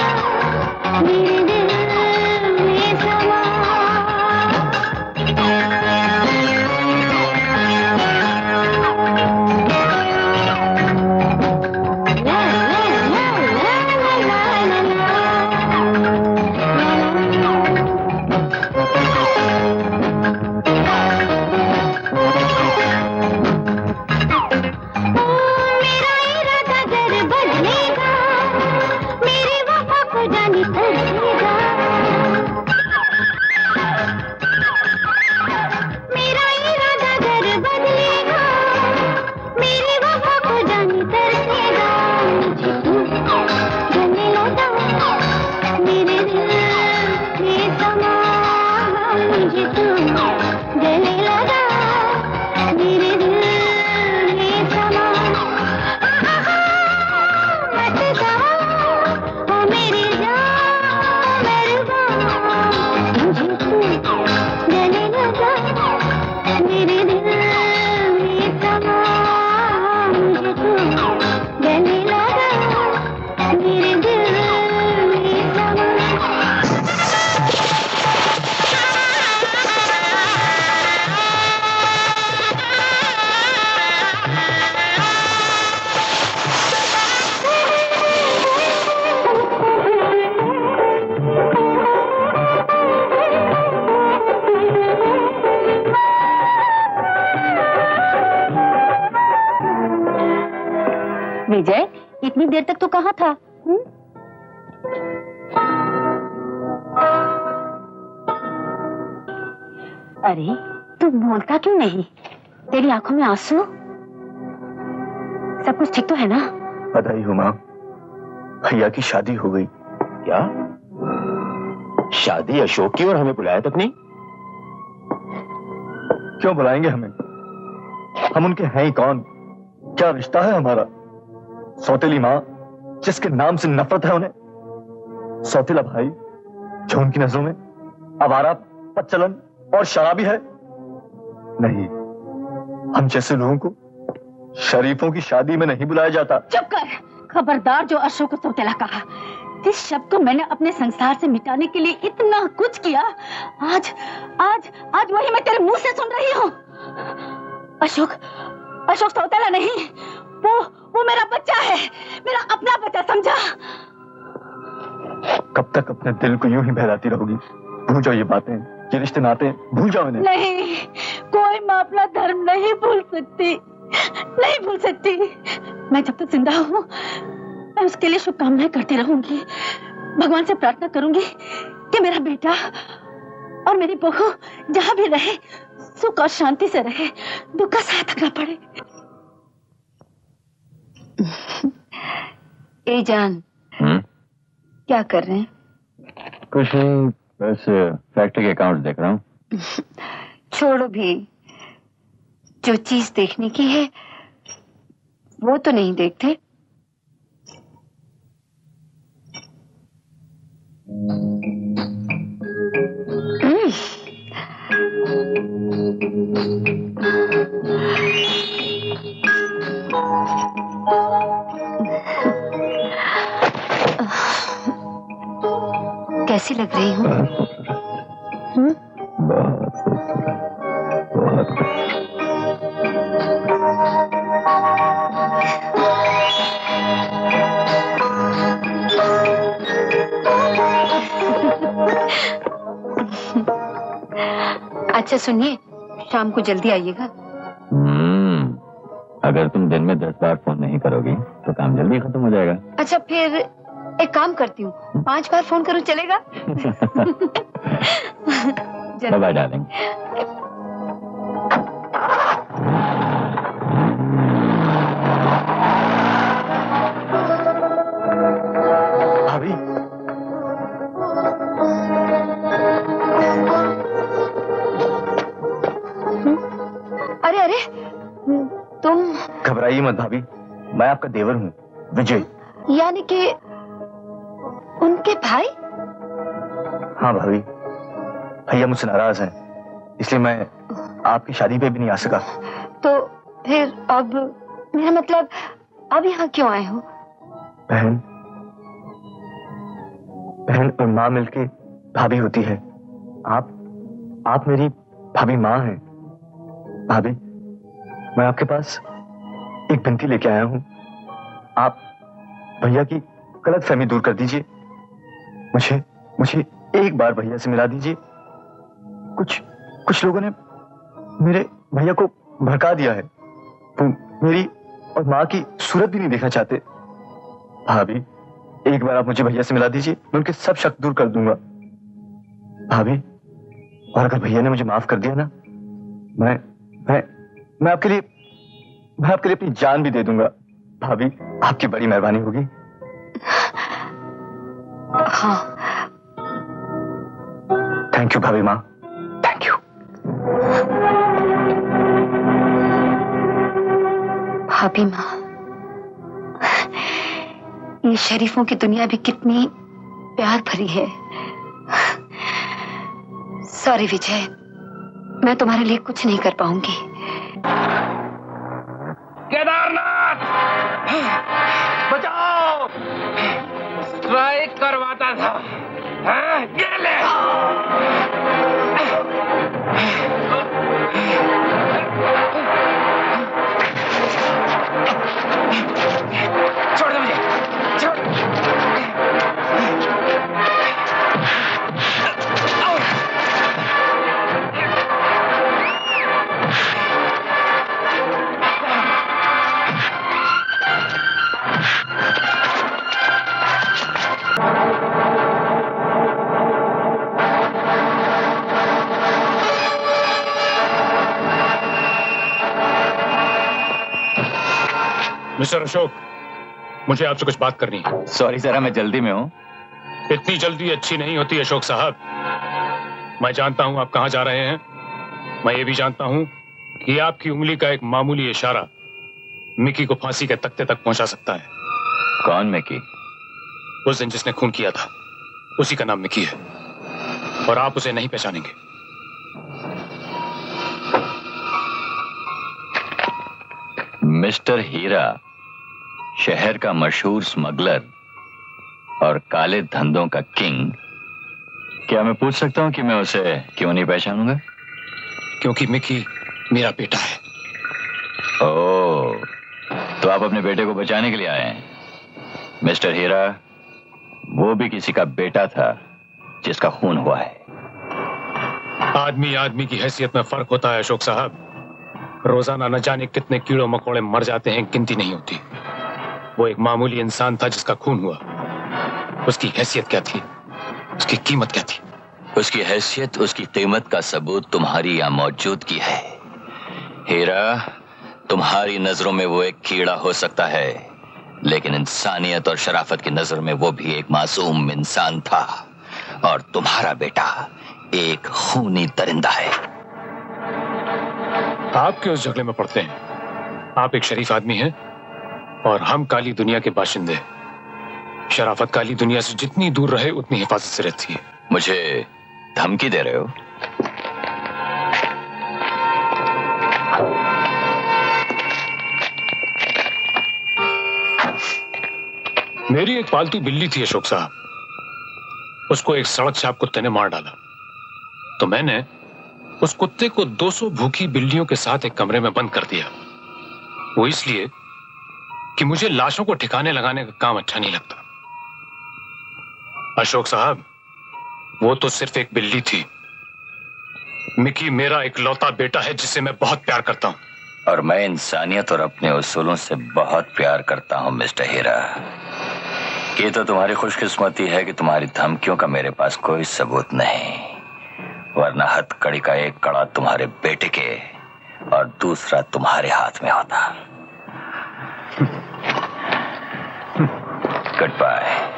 मेरे दिल में समा। मेरा इरादा अगर बदलेगा, मेरी वफा को जाने तरसेगा। मेरा इरादा अगर बदलेगा, मेरी वफा को जाने तरसेगा। मुझे तू गले लगा, मेरे दिल में समा। मुझे तू गले लगा, मेरे दिल में समा। मत समा, ओ मेरी जान मेहरबान। मुझे तू गले लगा, मेरे दिल में समा। मुझे तू गले लगा, मेरे दिल में समा।
विजय, इतनी देर तक तो कहाँ था? अरे तू बोलता क्यों नहीं? तेरी आंखों में आंसू? सब कुछ ठीक तो है ना?
बधाई हो माँ, भैया की शादी हो गई।
क्या शादी अशोक की, और हमें बुलाया तक नहीं?
क्यों बुलाएंगे हमें? हम उनके हैं ही कौन? क्या रिश्ता है हमारा? सौतेली माँ जिसके नाम से नफरत है उन्हें, सौतेला भाई जो उनकी नजरों में आवारा, पच्चलन और शराबी है। नहीं, हम जैसे लोगों को शरीफों की शादी में नहीं बुलाया जाता।
चुप कर! खबरदार जो अशोक को सौतेला कहा। जिस शब्द को मैंने अपने संसार से मिटाने के लिए इतना कुछ किया, आज आज आज वही मैं तेरे मुंह से सुन रही हूँ। अशोक अशोक सौतेला नहीं, वो मेरा बच्चा है, मेरा अपना बच्चा, समझा?
कब तक अपने दिल को यूं ही बहलाती रहोगी? भूल जाओ ये बातें, ये रिश्ते नाते, भूल जाओ इन्हें।
नहीं, कोई माँ अपना धर्म नहीं भूल सकती, नहीं भूल सकती। मैं जब तक जिंदा हूँ, मैं उसके लिए शुभकामनाएं करती रहूंगी। भगवान से प्रार्थना करूंगी कि मेरा बेटा और मेरी बहू जहां भी रहे, सुख और शांति से रहे, दुख का साथ रखना पड़े। ए जान, क्या कर रहे हैं?
कुछ नहीं, बस फैक्ट्री के अकाउंट देख रहा हूँ।
छोड़ो भी, जो चीज देखने की है वो तो नहीं देखते। कैसी लग रही हूँ?
बहुत खूबसूरत, बहुत
अच्छा सुनिए, शाम को जल्दी आइएगा।
अगर तुम दिन में 10 बार फोन नहीं करोगी तो काम जल्दी खत्म हो जाएगा।
अच्छा फिर
एक काम करती हूँ, 5 बार फोन करूँ चलेगा?
Bye bye darling.
भाभी,
अरे अरे, तुम
घबराइए मत भाभी, मैं आपका देवर हूँ, विजय।
यानी कि उनके भाई?
हाँ भाभी, भैया मुझसे नाराज हैं, इसलिए मैं आपकी शादी पे भी नहीं आ सका।
तो फिर अब मेरा मतलब, अब यहाँ क्यों आए हो?
बहन और माँ मिलके भाभी होती है। आप मेरी भाभी माँ हैं। भाभी, मैं आपके पास एक विनती लेके आया हूँ। आप भैया की गलतफहमी दूर कर दीजिए। मुझे एक बार भैया से मिला दीजिए। कुछ लोगों ने मेरे भैया को भड़का दिया है। वो मेरी और माँ की सूरत भी नहीं देखना चाहते। भाभी, एक बार आप मुझे भैया से मिला दीजिए, मैं उनके सब शक दूर कर दूंगा। भाभी, और अगर भैया ने मुझे माफ कर दिया ना, मैं आपके लिए अपनी जान भी दे दूंगा। भाभी, आपकी बड़ी मेहरबानी होगी।
हाँ।
थैंक यू भाभी माँ, थैंक यू।
भाभी माँ, ये शरीफों की दुनिया भी कितनी प्यार भरी है। सॉरी विजय, मैं तुम्हारे लिए कुछ नहीं कर पाऊंगी।
केदारनाथ, बचाओ! स्ट्राइक करवाता था, हाँ? ये ले! छोड़ दो मुझे, छोड़!
मिस्टर अशोक, मुझे आपसे कुछ बात करनी है।
सॉरी जरा, मैं जल्दी में हूँ।
इतनी जल्दी अच्छी नहीं होती अशोक साहब। मैं जानता हूँ आप कहाँ जा रहे हैं। मैं ये भी जानता हूँ कि आपकी उंगली का एक मामूली इशारा मिकी को फांसी के तख्ते तक पहुंचा सकता है।
कौन मिकी?
उस दिन जिसने खून किया था, उसी का नाम मिकी है, और आप उसे नहीं पहचानेंगे।
मिस्टर हीरा, शहर का मशहूर स्मगलर और काले धंधों का किंग, क्या मैं पूछ सकता हूं कि मैं उसे क्यों नहीं पहचानूंगा?
क्योंकि मिकी मेरा बेटा है।
ओह, तो आप अपने बेटे को बचाने के लिए आए हैं। मिस्टर हीरा, वो भी किसी का बेटा था जिसका खून हुआ है।
आदमी आदमी की हैसियत में फर्क होता है अशोक साहब। रोजाना न जाने कितने कीड़ों मकोड़े मर जाते हैं, गिनती नहीं होती। वो एक मामूली इंसान था जिसका खून हुआ। उसकी हैसियत क्या थी, उसकी कीमत क्या थी?
उसकी हैसियत, उसकी कीमत का सबूत तुम्हारी यहाँ मौजूदगी है। हीरा, तुम्हारी नजरों में वो एक कीड़ा हो सकता है, लेकिन इंसानियत और शराफत की नजर में वो भी एक मासूम इंसान था। और तुम्हारा बेटा एक खूनी दरिंदा है।
आप क्यों उस झगड़े में पड़ते हैं? आप एक शरीफ आदमी हैं और हम काली दुनिया के बाशिंदे। शराफत काली दुनिया से जितनी दूर रहे उतनी हिफाजत से रहती है।
मुझे धमकी दे रहे हो?
मेरी एक पालतू बिल्ली थी अशोक साहब, उसको एक सड़क छाप कुत्ते ने मार डाला। तो मैंने उस कुत्ते को 200 भूखी बिल्लियों के साथ एक कमरे में बंद कर दिया। वो इसलिए कि मुझे लाशों को ठिकाने लगाने का काम अच्छा नहीं लगता। अशोक साहब, वो तो सिर्फ एक बिल्ली थी। मिकी मेरा इकलौता बेटा है जिसे मैं बहुत प्यार करता हूं।
और मैं इंसानियत और अपने उसूलों से बहुत प्यार करता हूं मिस्टर हीरा।
ये तो तुम्हारी खुशकिस्मती है कि तुम्हारी धमकियों का मेरे पास कोई सबूत नहीं, वरना हथकड़ी का एक कड़ा तुम्हारे बेटे के और दूसरा तुम्हारे हाथ में होता। Good bye.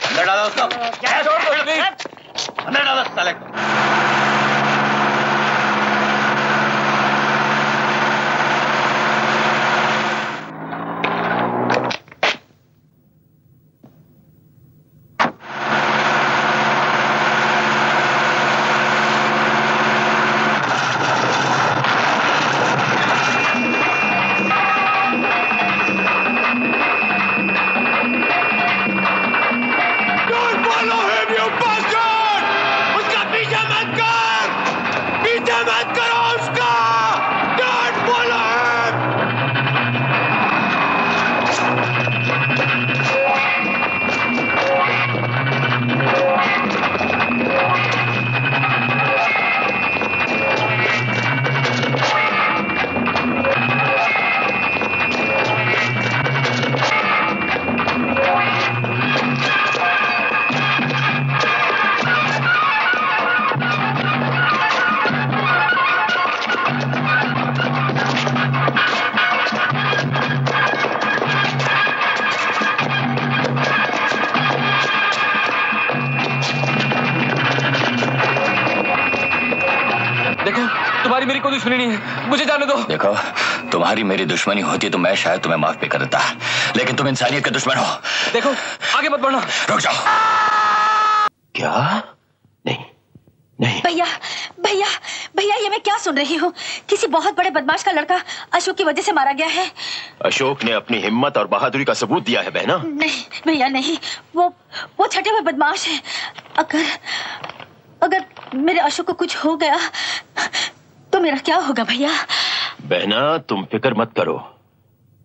अंदर डालो उसको। अंदर डालो साले को।
मुझे जाने दो। देखो, तुम्हारी मेरी दुश्मनी होती तो मैं शायद तुम्हें माफ भी कर देता, लेकिन तुम इंसानियत के दुश्मन हो।
देखो, आगे मत बढ़ना।
रुक जाओ। क्या? नहीं, नहीं।
भैया, भैया, भैया, ये मैं क्या सुन रही हूँ? किसी बहुत बड़े बदमाश का लड़का अशोक की वजह से मारा गया है।
अशोक ने अपनी हिम्मत और बहादुरी का सबूत दिया है बहना।
नहीं भैया, नहीं, वो छठे हुए बदमाश है। अगर मेरे अशोक को कुछ हो गया तो मेरा क्या होगा भैया?
बहना, तुम फिक्र मत करो।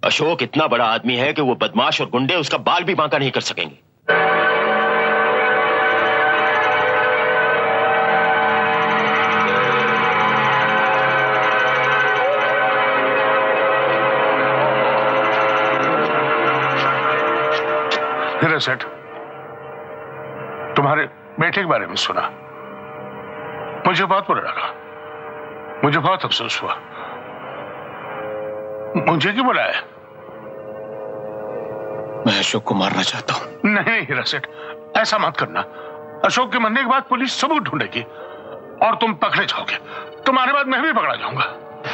अशोक इतना बड़ा आदमी है कि वो बदमाश और गुंडे उसका बाल भी बांका नहीं कर सकेंगे।
हीरा सेठ, तुम्हारे बेटे के बारे में सुना, मुझे बहुत बुरा लगा, मुझे बहुत अफसोस हुआ। मुझे क्यों बुलाया?
मैं अशोक को मारना चाहता हूं।
नहीं हीरा सेठ, ऐसा मत करना। अशोक के मरने के बाद पुलिस सबूत ढूंढेगी और तुम पकड़े जाओगे। तुम्हारे बाद मैं भी पकड़ा जाऊंगा।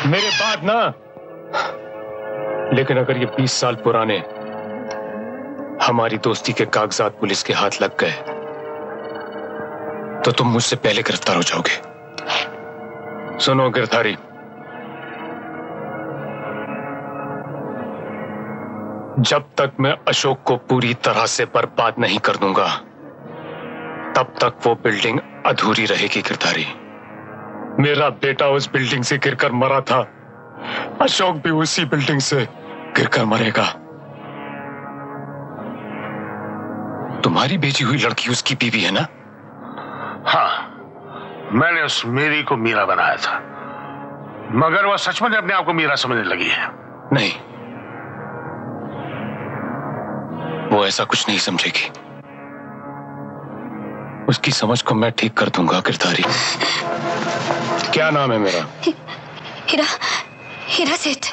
मेरे बाद ना, लेकिन अगर ये 20 साल पुराने हमारी दोस्ती के कागजात पुलिस के हाथ लग गए तो तुम मुझसे पहले गिरफ्तार हो जाओगे। सुनो गिरधारी, जब तक मैं अशोक को पूरी तरह से बर्बाद नहीं कर दूंगा तब तक वो बिल्डिंग अधूरी रहेगी। गिरधारी, मेरा बेटा उस बिल्डिंग से गिरकर मरा था, अशोक भी उसी बिल्डिंग से गिरकर मरेगा। तुम्हारी भेजी हुई लड़की उसकी बीवी है ना?
हाँ, मैंने उस मीरी को मीरा बनाया था, मगर वह सच में अपने आप को मीरा समझने लगी है।
नहीं, वो ऐसा कुछ नहीं समझेगी। उसकी समझ को मैं ठीक कर दूंगा। गिरधारी, क्या नाम है मेरा?
हीरा सेठ।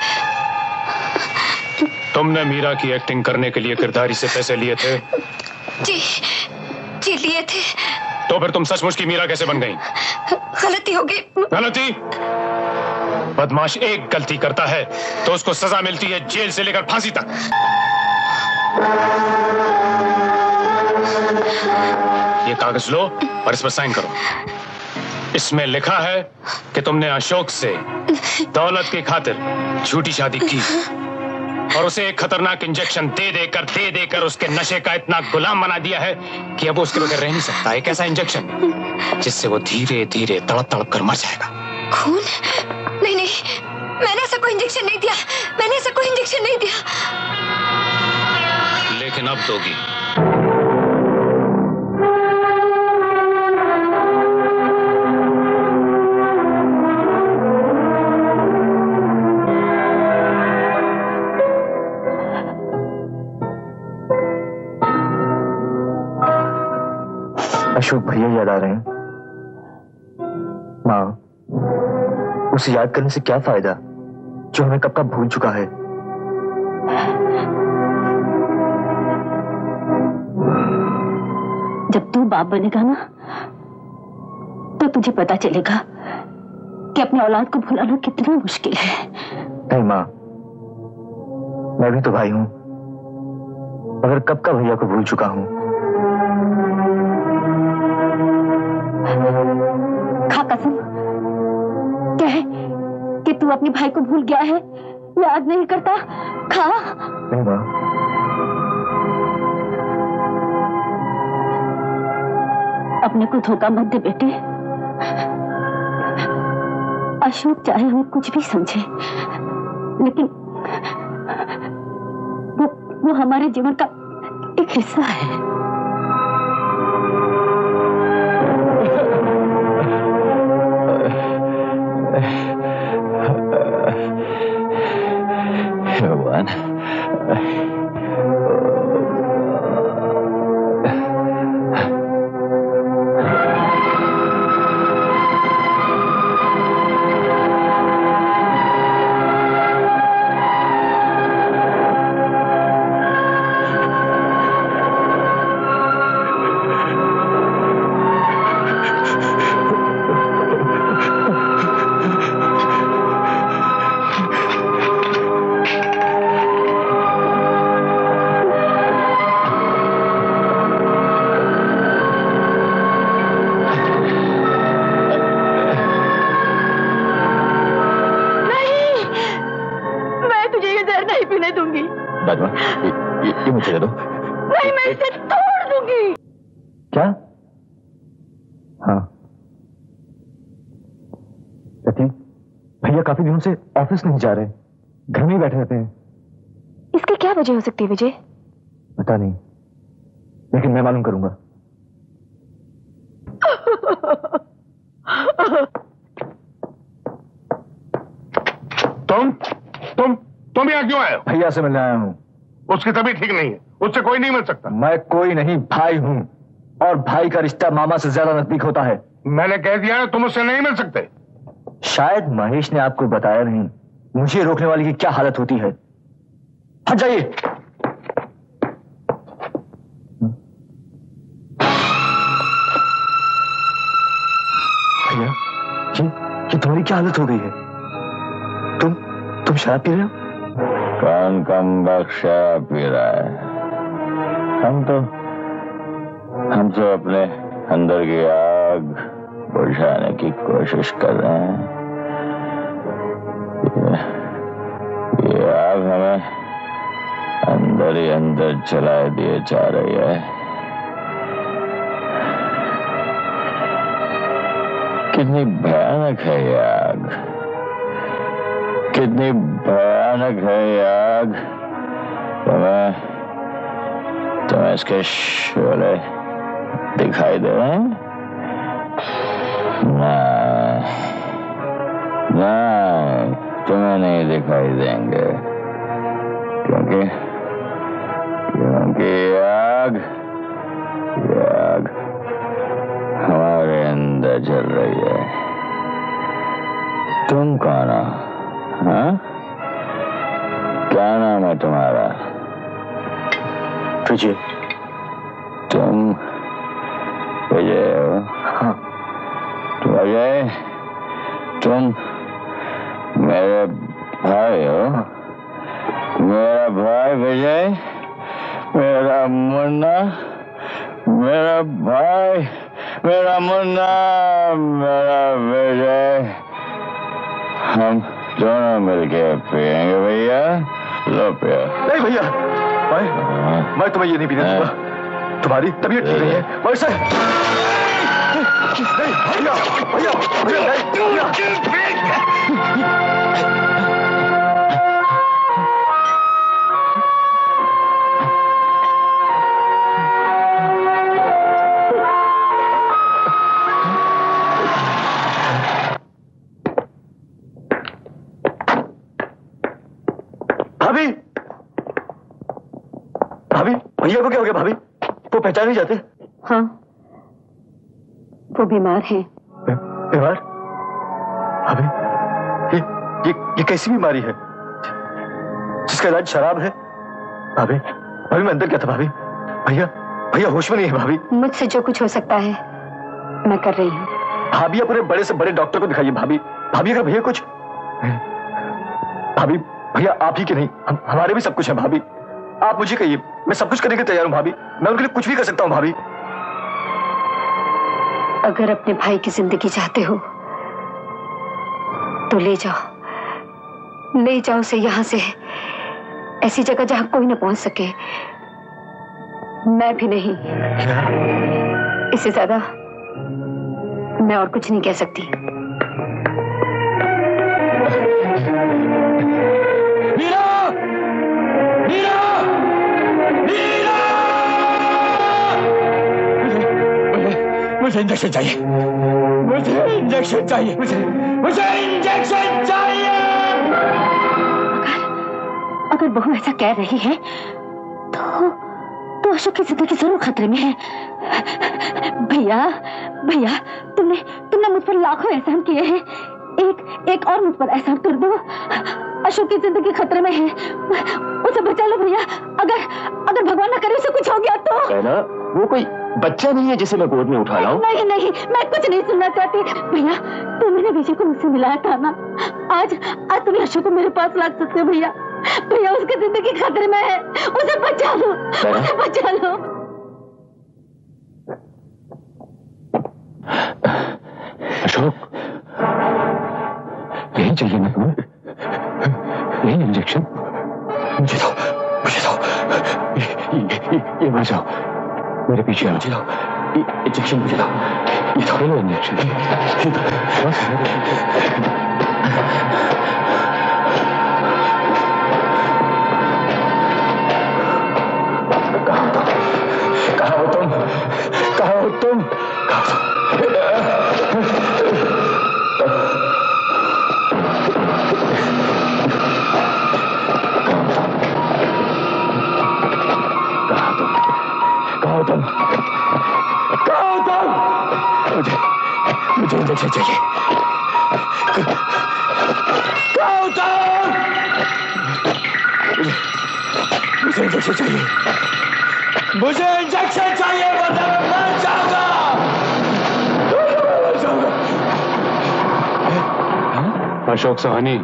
तुमने मीरा की एक्टिंग करने के लिए गिरधारी से पैसे लिए थे?
जी लिए थे।
तो फिर तुम सचमुच की मीरा कैसे बन गई?
गलती हो गई।
गलती? बदमाश एक गलती करता है तो उसको सजा मिलती है जेल से लेकर फांसी तक। ये कागज लो और इस पर साइन करो। इसमें लिखा है कि तुमने अशोक से दौलत की खातिर झूठी शादी की। और उसे एक खतरनाक इंजेक्शन दे देकर उसके नशे का इतना गुलाम बना दिया है कि अब उसके बगैर रह नहीं सकता। एक ऐसा इंजेक्शन जिससे वो धीरे धीरे तड़प तड़प कर मर जाएगा।
खून? नहीं नहीं, मैंने ऐसा कोई इंजेक्शन नहीं दिया, मैंने ऐसा कोई इंजेक्शन नहीं दिया।
लेकिन अब दोगी।
अशोक भैया याद आ रहे हैं? माँ, उसे याद करने से क्या फायदा जो हमें कब कब भूल चुका है।
जब तू बाप बनेगा ना तो तुझे पता चलेगा कि अपने औलाद को भुलाना कितना मुश्किल है।
नहीं माँ, मैं भी तो भाई हूं, मगर कब का भैया को भूल चुका हूं।
खा कसम, कह कि तू अपने भाई को भूल गया है, याद नहीं करता। खा।
नहीं माँ,
अपने को धोखा मत दे बेटे। अशोक चाहे हमें कुछ भी समझे, लेकिन वो हमारे जीवन का एक हिस्सा है।
भगवान,
ये मुझे दे दो।
नहीं, मैं इसे तोड़ दूंगी।
क्या? हाँ रति, भैया काफी दिनों से ऑफिस नहीं जा रहे, घर में ही बैठे रहते हैं।
इसकी क्या वजह हो सकती है विजय?
पता नहीं, लेकिन मैं मालूम करूंगा।
तुम यहाँ क्यों आए हो?
भैया से मिलने आया हूँ।
उसकी तबीयत ठीक नहीं है, उससे कोई नहीं मिल सकता।
मैं कोई नहीं, भाई हूँ, और भाई का रिश्ता मामा से ज्यादा नजदीक होता है।
मैंने कह दिया ना, तुम उससे नहीं मिल सकते।
शायद महेश ने आपको बताया नहीं, मुझे रोकने वाली की क्या हालत होती है। हट जाइए। भैया, ये तुम्हारी क्या हालत हो गई है? तुम शराब पी रहे हो?
कौन कम वक्त शराब पी रहा है? हम तो अपने अंदर की आग बुझाने की कोशिश कर रहे हैं। ये आग हमें अंदर ही अंदर जला दिए जा रही है। कितनी भयानक है ये आग, कितनी भयानक है ये आग। तुम्हें इसके शोले दिखाई दे रहे हैं? नहीं, तुम्हें नहीं दिखाई देंगे, क्योंकि ये आग हमारे अंदर जल रही है। तुम कौन हो? हाँ? क्या नाम है तुम्हारा?
विजय।
तुम विजय हो?
हाँ।
विजय, तुम मेरे भाई हो? मेरा भाई विजय, मेरा मुन्ना, मेरा भाई, मेरा मुन्ना, मेरा विजय। हम दोनों मिलके पिएंगे भैया, लो प्यार।
नहीं भैया, मैं तुम्हें ये नहीं पीने दूंगा। तुम्हारी तबीयत ठीक नहीं है। वैसे नहीं भैया, भैया, भैया, भाभी, भाभी, भैया को क्या हो गया भाभी? वो पहचान नहीं जाते?
हाँ, वो बीमार हैं।
बीमार? भाभी, ये कैसी बीमारी है जिसका इलाज शराब है? भाभी, भाभी मैं अंदर क्या था भाभी? भैया, भैया होश में नहीं है भाभी।
मुझसे जो कुछ हो सकता है मैं कर रही हूँ।
भाभी अपने बड़े से बड़े डॉक्टर को दिखाइए भाभी। भाभी अगर भैया कुछ, भाभी भैया आप ही के नहीं हमारे भी सब कुछ है भाभी। आप मुझे कहिए, मैं सब कुछ करने के लिए तैयार हूँ भाभी। मैं उनके लिए कुछ भी कर सकता हूँ भाभी।
अगर अपने भाई की जिंदगी चाहते हो तो ले जाओ उसे यहाँ से, ऐसी जगह जहां कोई न पहुंच सके। मैं भी नहीं, इससे ज्यादा मैं और कुछ नहीं कह सकती।
मीरा! मीरा! मीरा! मुझे इंजेक्शन चाहिए। मुझे इंजेक्शन चाहिए। मुझे इंजेक्शन चाहिए।
अगर बहू ऐसा कह रही है तो अशोक की जिंदगी जरूर खतरे में है। भैया तुमने मुझ पर लाखों एहसान किए हैं। एक और मुझ पर एहसान कर दो। अशोक की जिंदगी खतरे में है, उसे बचा लो भैया। अगर भगवान न करे उसे कुछ हो गया तो।
कहना वो कोई बच्चा नहीं है जिसे मैं गोद में उठा लाऊं।
नहीं, मैं कुछ नहीं सुनना चाहती। भैया तुमने विजय को मुझसे मिलाया था ना, आज तुम अशोक को मेरे पास ला सकते हो। भैया उसकी जिंदगी खतरे में है, उसे बचा लो, उसे बचा लो।
अशोक, यही चाहिए ना तुम्हें? यही इंजेक्शन? मुझे दो। ये मर जाओ, मेरे पीछे आओ। मुझे दो इंजेक्शन, मुझे दो। ये थोड़े लो इंजेक्शन।
कहाँ हो तुम? मुझे इंजेक्शन चाहिए। मुझे इंजेक्शन चाहिए। मुझे इंजेक्शन चाहिए, वरना मैं मर जाऊंगा।
अशोक सहानी,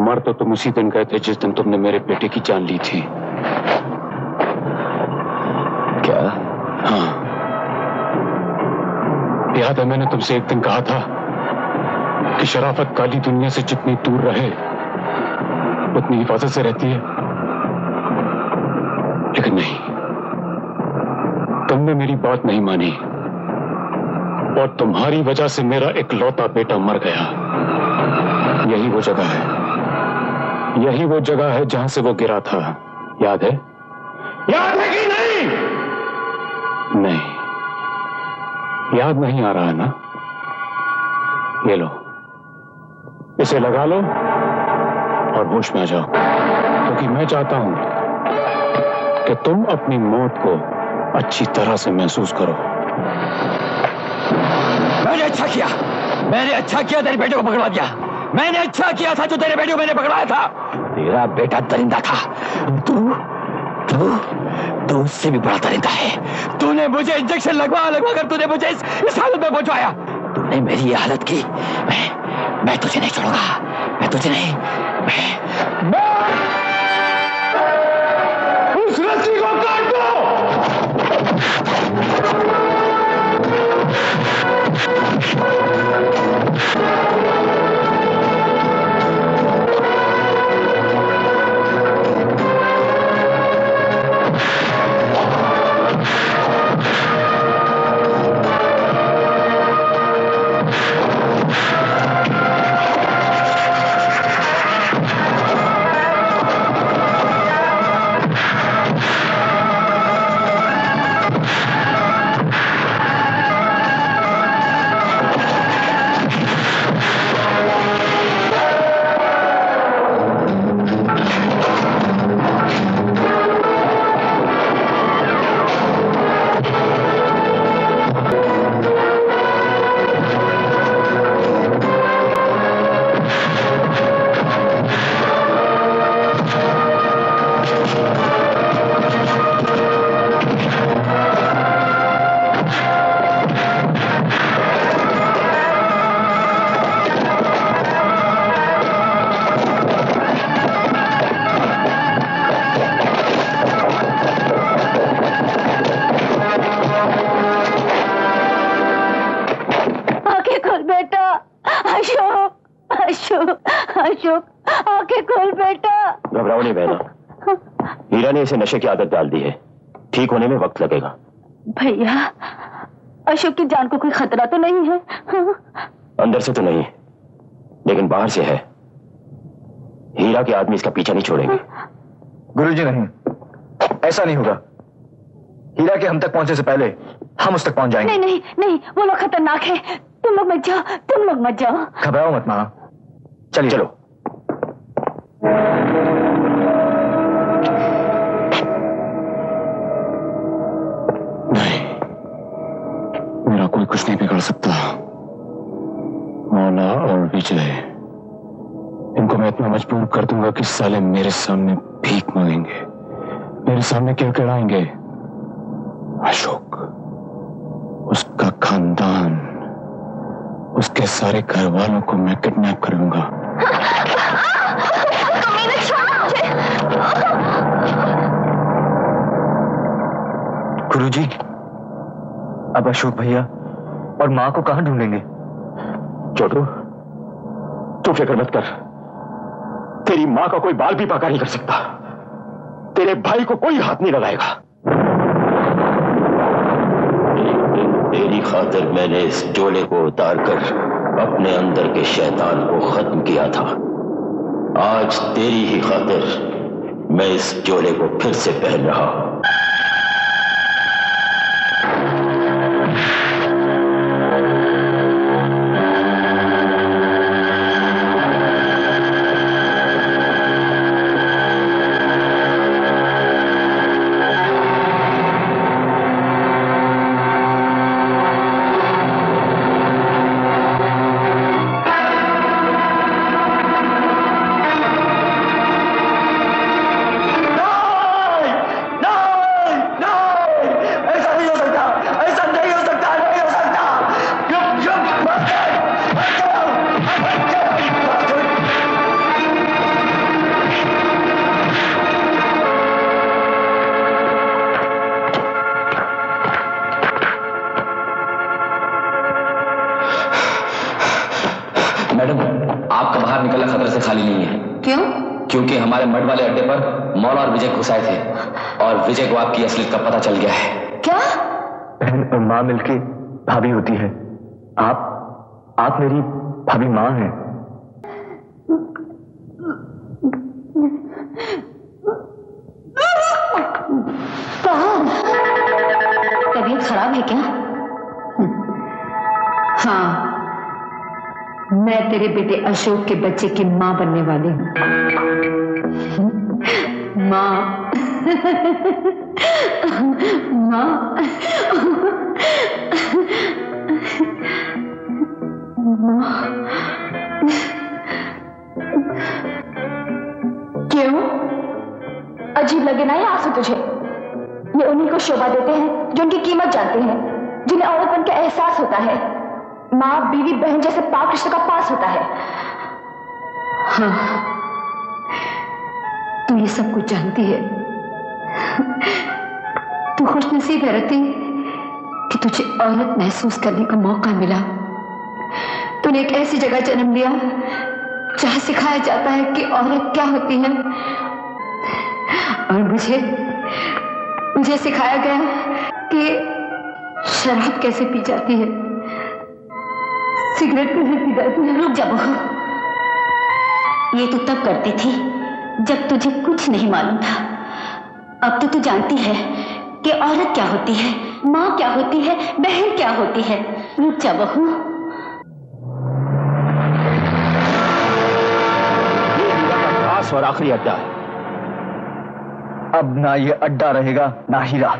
मर तो तुम उसी दिन गए थे जिस दिन तुमने मेरे बेटे की जान ली थी।
क्या?
हाँ, याद है मैंने तुमसे एक दिन कहा था कि शराफत काली दुनिया से जितनी दूर रहे उतनी हिफाजत से रहती है, लेकिन नहीं, तुमने मेरी बात नहीं मानी और तुम्हारी वजह से मेरा इकलौता बेटा मर गया। यही वो जगह है जहां से वो गिरा था। याद है?
याद है कि नहीं?
नहीं, याद नहीं आ रहा ना? ये लो, इसे लगा लो और होश में आ जाओ, क्योंकि मैं चाहता हूं कि तुम अपनी मौत को अच्छी तरह से महसूस करो।
मैंने अच्छा किया तेरे बेटे को पकड़वा दिया। मैंने अच्छा किया था जो तेरे बेटे को मैंने पकड़वाया था। तेरा बेटा दरिंदा था, तू उससे भी बड़ा दरिंदा है। तूने मुझे इंजेक्शन लगवा कर तूने मुझे इस हालत में पहुंचाया। तूने मेरी ये हालत की। मैं तुझे नहीं छोड़ूंगा, मैं तुझे नहीं। उस रस्सी को काट दो।
अशोक आंखें खोल बेटा।
घबराओ नहीं बहना, हीरा ने इसे नशे की आदत डाल दी है, ठीक होने में वक्त लगेगा।
भैया अशोक की जान को कोई खतरा तो नहीं है?
अंदर से तो नहीं, लेकिन बाहर से है। हीरा के आदमी इसका पीछा नहीं छोड़ेंगे।
गुरुजी नहीं, ऐसा नहीं होगा। हीरा के हम तक पहुंचने से पहले हम उस तक पहुंच जाएंगे।
नहीं नहीं नहीं, वो लोग खतरनाक है। तुम लोग मत जाओ, तुम लोग मत जाओ।
घबराओ मत माँ, चलिए।
चलो।
नहीं, मेरा कोई कुछ नहीं बिगड़ सकता। मौला और विजय, इनको मैं इतना मजबूर कर दूंगा कि साले मेरे सामने भीख मांगेंगे, मेरे सामने किड़किड़ाएंगे। अशोक, उसका खानदान, उसके सारे घर वालों को मैं किडनैप कर लूंगा।
गुरुजी, अब अशोक भैया और माँ को कहां ढूंढेंगे?
छोटू, तू फिक्र मत कर, तेरी माँ का कोई बाल भी बाका नहीं कर सकता, तेरे भाई को कोई हाथ नहीं लगाएगा। एक दिन तेरी खातिर मैंने इस जोड़े को उतारकर अपने अंदर के शैतान को खत्म किया था। आज तेरी ही खातिर मैं इस जोड़े को फिर से पहन रहा हूं।
क्योंकि हमारे मठ वाले अड्डे पर मौला और विजय घुस आए थे और विजय को आपकी असलियत का पता चल गया है।
क्या?
बहन और माँ मिलके भाभी होती है। आप मेरी भाभी माँ हैं।
तबीयत खराब है क्या?
हाँ, मैं तेरे बेटे अशोक के बच्चे की माँ बनने वाली हूँ। माँ माँ माँ।
क्यों? अजीब लगे ना ये आंसू तुझे? ये उन्हीं को शोभा देते हैं जो उनकी कीमत जानते हैं, जिन्हें औरतपन का एहसास होता है, माँ बीवी बहन जैसे पाक रिश्ते का पास होता है।
हाँ, तू ये सब कुछ जानती है। तू खुशनसीब है रति कि तुझे औरत महसूस करने का मौका मिला। तूने एक ऐसी जगह जन्म लिया जहां सिखाया जाता है कि औरत क्या होती है, और मुझे सिखाया गया कि शराब कैसे पी जाती है, सिगरेट कैसे पी जाती है।
रुक जा बहू, ये तो तब करती थी जब तुझे कुछ नहीं मालूम था। अब तो तू जानती है कि औरत क्या होती है, माँ क्या होती है, बहन क्या होती है। रुक जा बहू।
खास और आखिरी अड्डा है।
अब ना ये अड्डा रहेगा ना हीरा।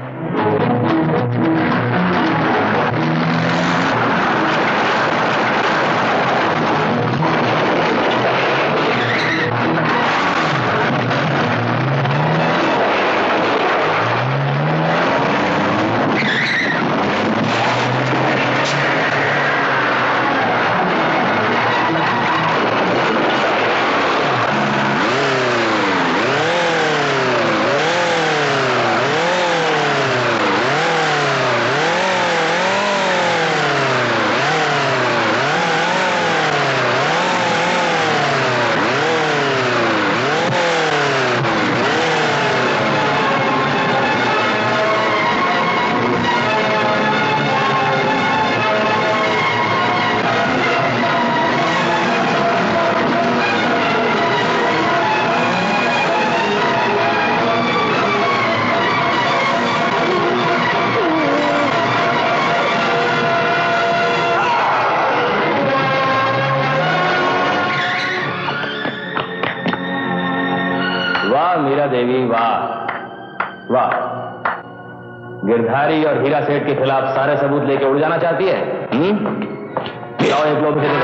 वाह, गिरधारी और हीरा सेठ के खिलाफ सारे सबूत लेके उड़ जाना चाहती है? जाओ एक लोग दे दो।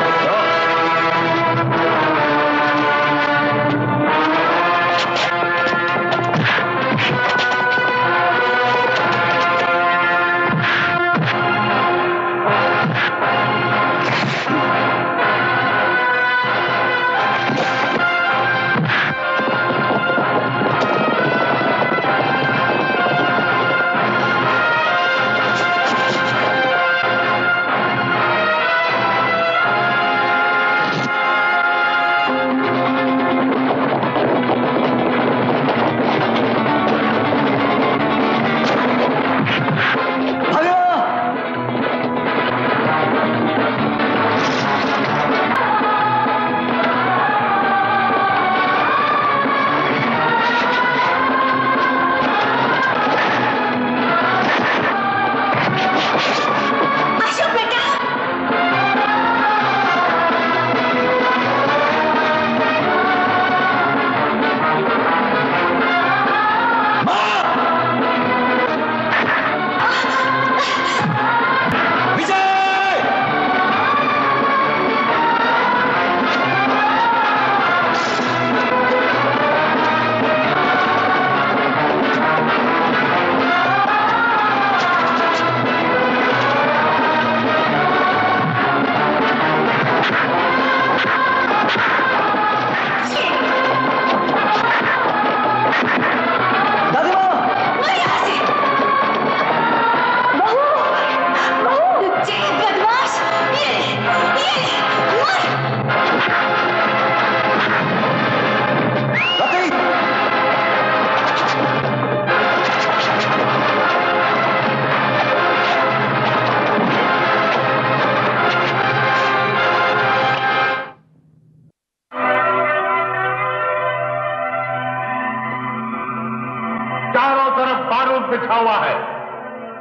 बिछा हुआ है,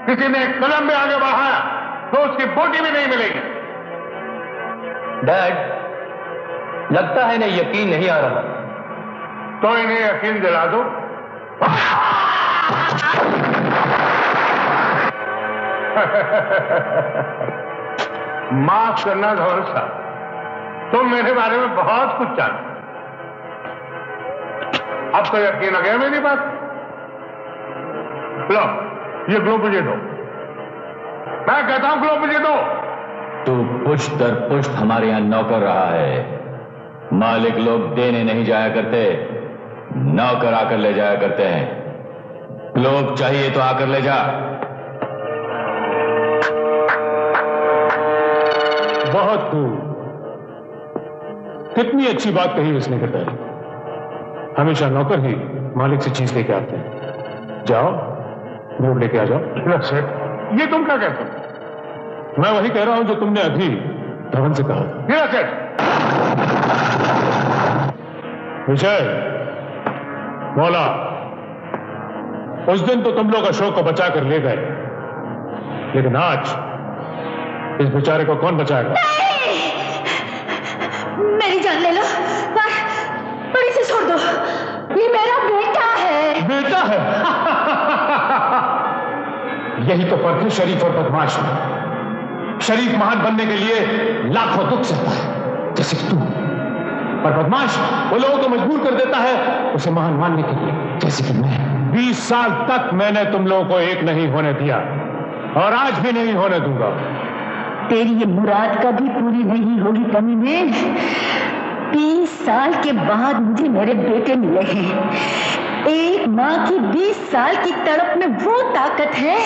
किसी ने कदम भी आगे बढ़ाया तो उसकी बोटी भी नहीं मिलेगी।
डैड, लगता है इन्हें यकीन नहीं आ रहा।
तो इन्हें यकीन दिला दो। माफ करना गौर साहब, तुम मेरे बारे में बहुत कुछ जानते। अब तो यकीन आ गया मेरी बात। लो, ये ग्लोब मुझे दो। मैं कहता हूं ग्लोब मुझे दो।
तू पुष्ट दर पुष्ट हमारे यहां नौकर रहा है। मालिक लोग देने नहीं जाया करते, नौकर आकर ले जाया करते हैं। ग्लोब चाहिए तो आकर ले जा।
बहुत खूब, कितनी अच्छी बात कही उसने गिरधारी। हमेशा नौकर ही मालिक से चीज लेके आते हैं। जाओ ग्लोब लेके आ जाओ।
सेठ, ये तुम क्या कहते हो?
मैं वही कह रहा हूं जो तुमने अभी धवन से कहा।
हीरा सेठ,
विजय, मौला, उस दिन तो तुम लोग अशोक को बचा कर ले गए, लेकिन आज इस बेचारे को कौन बचाएगा?
मेरी जान ले लो, पर इसे छोड़ दो। ये मेरा बेटा है।
बेटा है? यही तो फर्क है शरीफ और बदमाश में। शरीफ महान बनने के लिए लाखों दुख सहता है, जैसे तू, और बदमाश वो लोगों को मजबूर कर देता है उसे महान मानने के लिए, जैसे कि मैं। 20 साल तक मैंने तुम लोगों को एक नहीं होने दिया और आज भी नहीं होने दूंगा।
तेरी ये मुराद कभी पूरी नहीं होगी कमीने। 20 साल के बाद मुझे मेरे बेटे मिले हैं। एक माँ की 20 साल की तड़प में वो ताकत है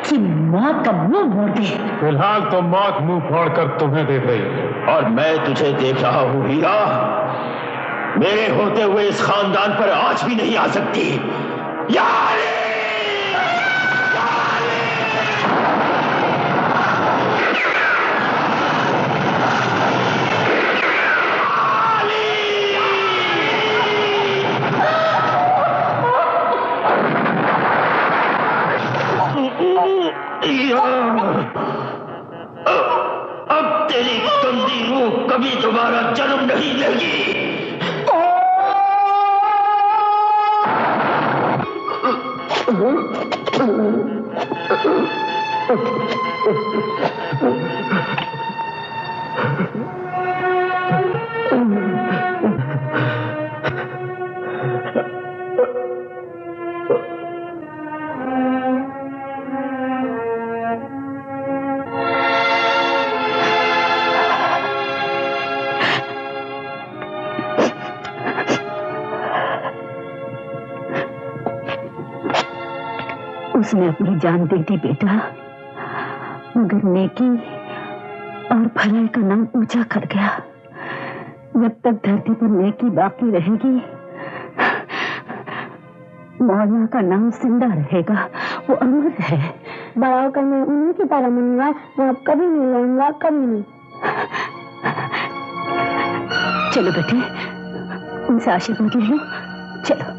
कि माँ का मुंह मोड़ दे।
फिलहाल तो मौत मुंह फोड़कर तुम्हें दे गई।
और मैं तुझे देख रहा हूं हीरा, मेरे होते हुए इस खानदान पर आज भी नहीं आ सकती। यार अब तेरी गंदी रूह कभी दोबारा जन्म नहीं लेगी।
उसने अपनी जान दे दी बेटा, मगर नेकी और भलाई का नाम ऊंचा कर गया। जब तक धरती पर नेकी बाकी रहेगी, मौला का नाम जिंदा रहेगा, वो अमर है।
बड़ा होकर मैं उन्हीं की तरह बनूंगा, मैं अब कभी नहीं लड़ूंगा, कभी नहीं।
चलो बेटे, उनसे आशीर्वाद ले लो, चलो।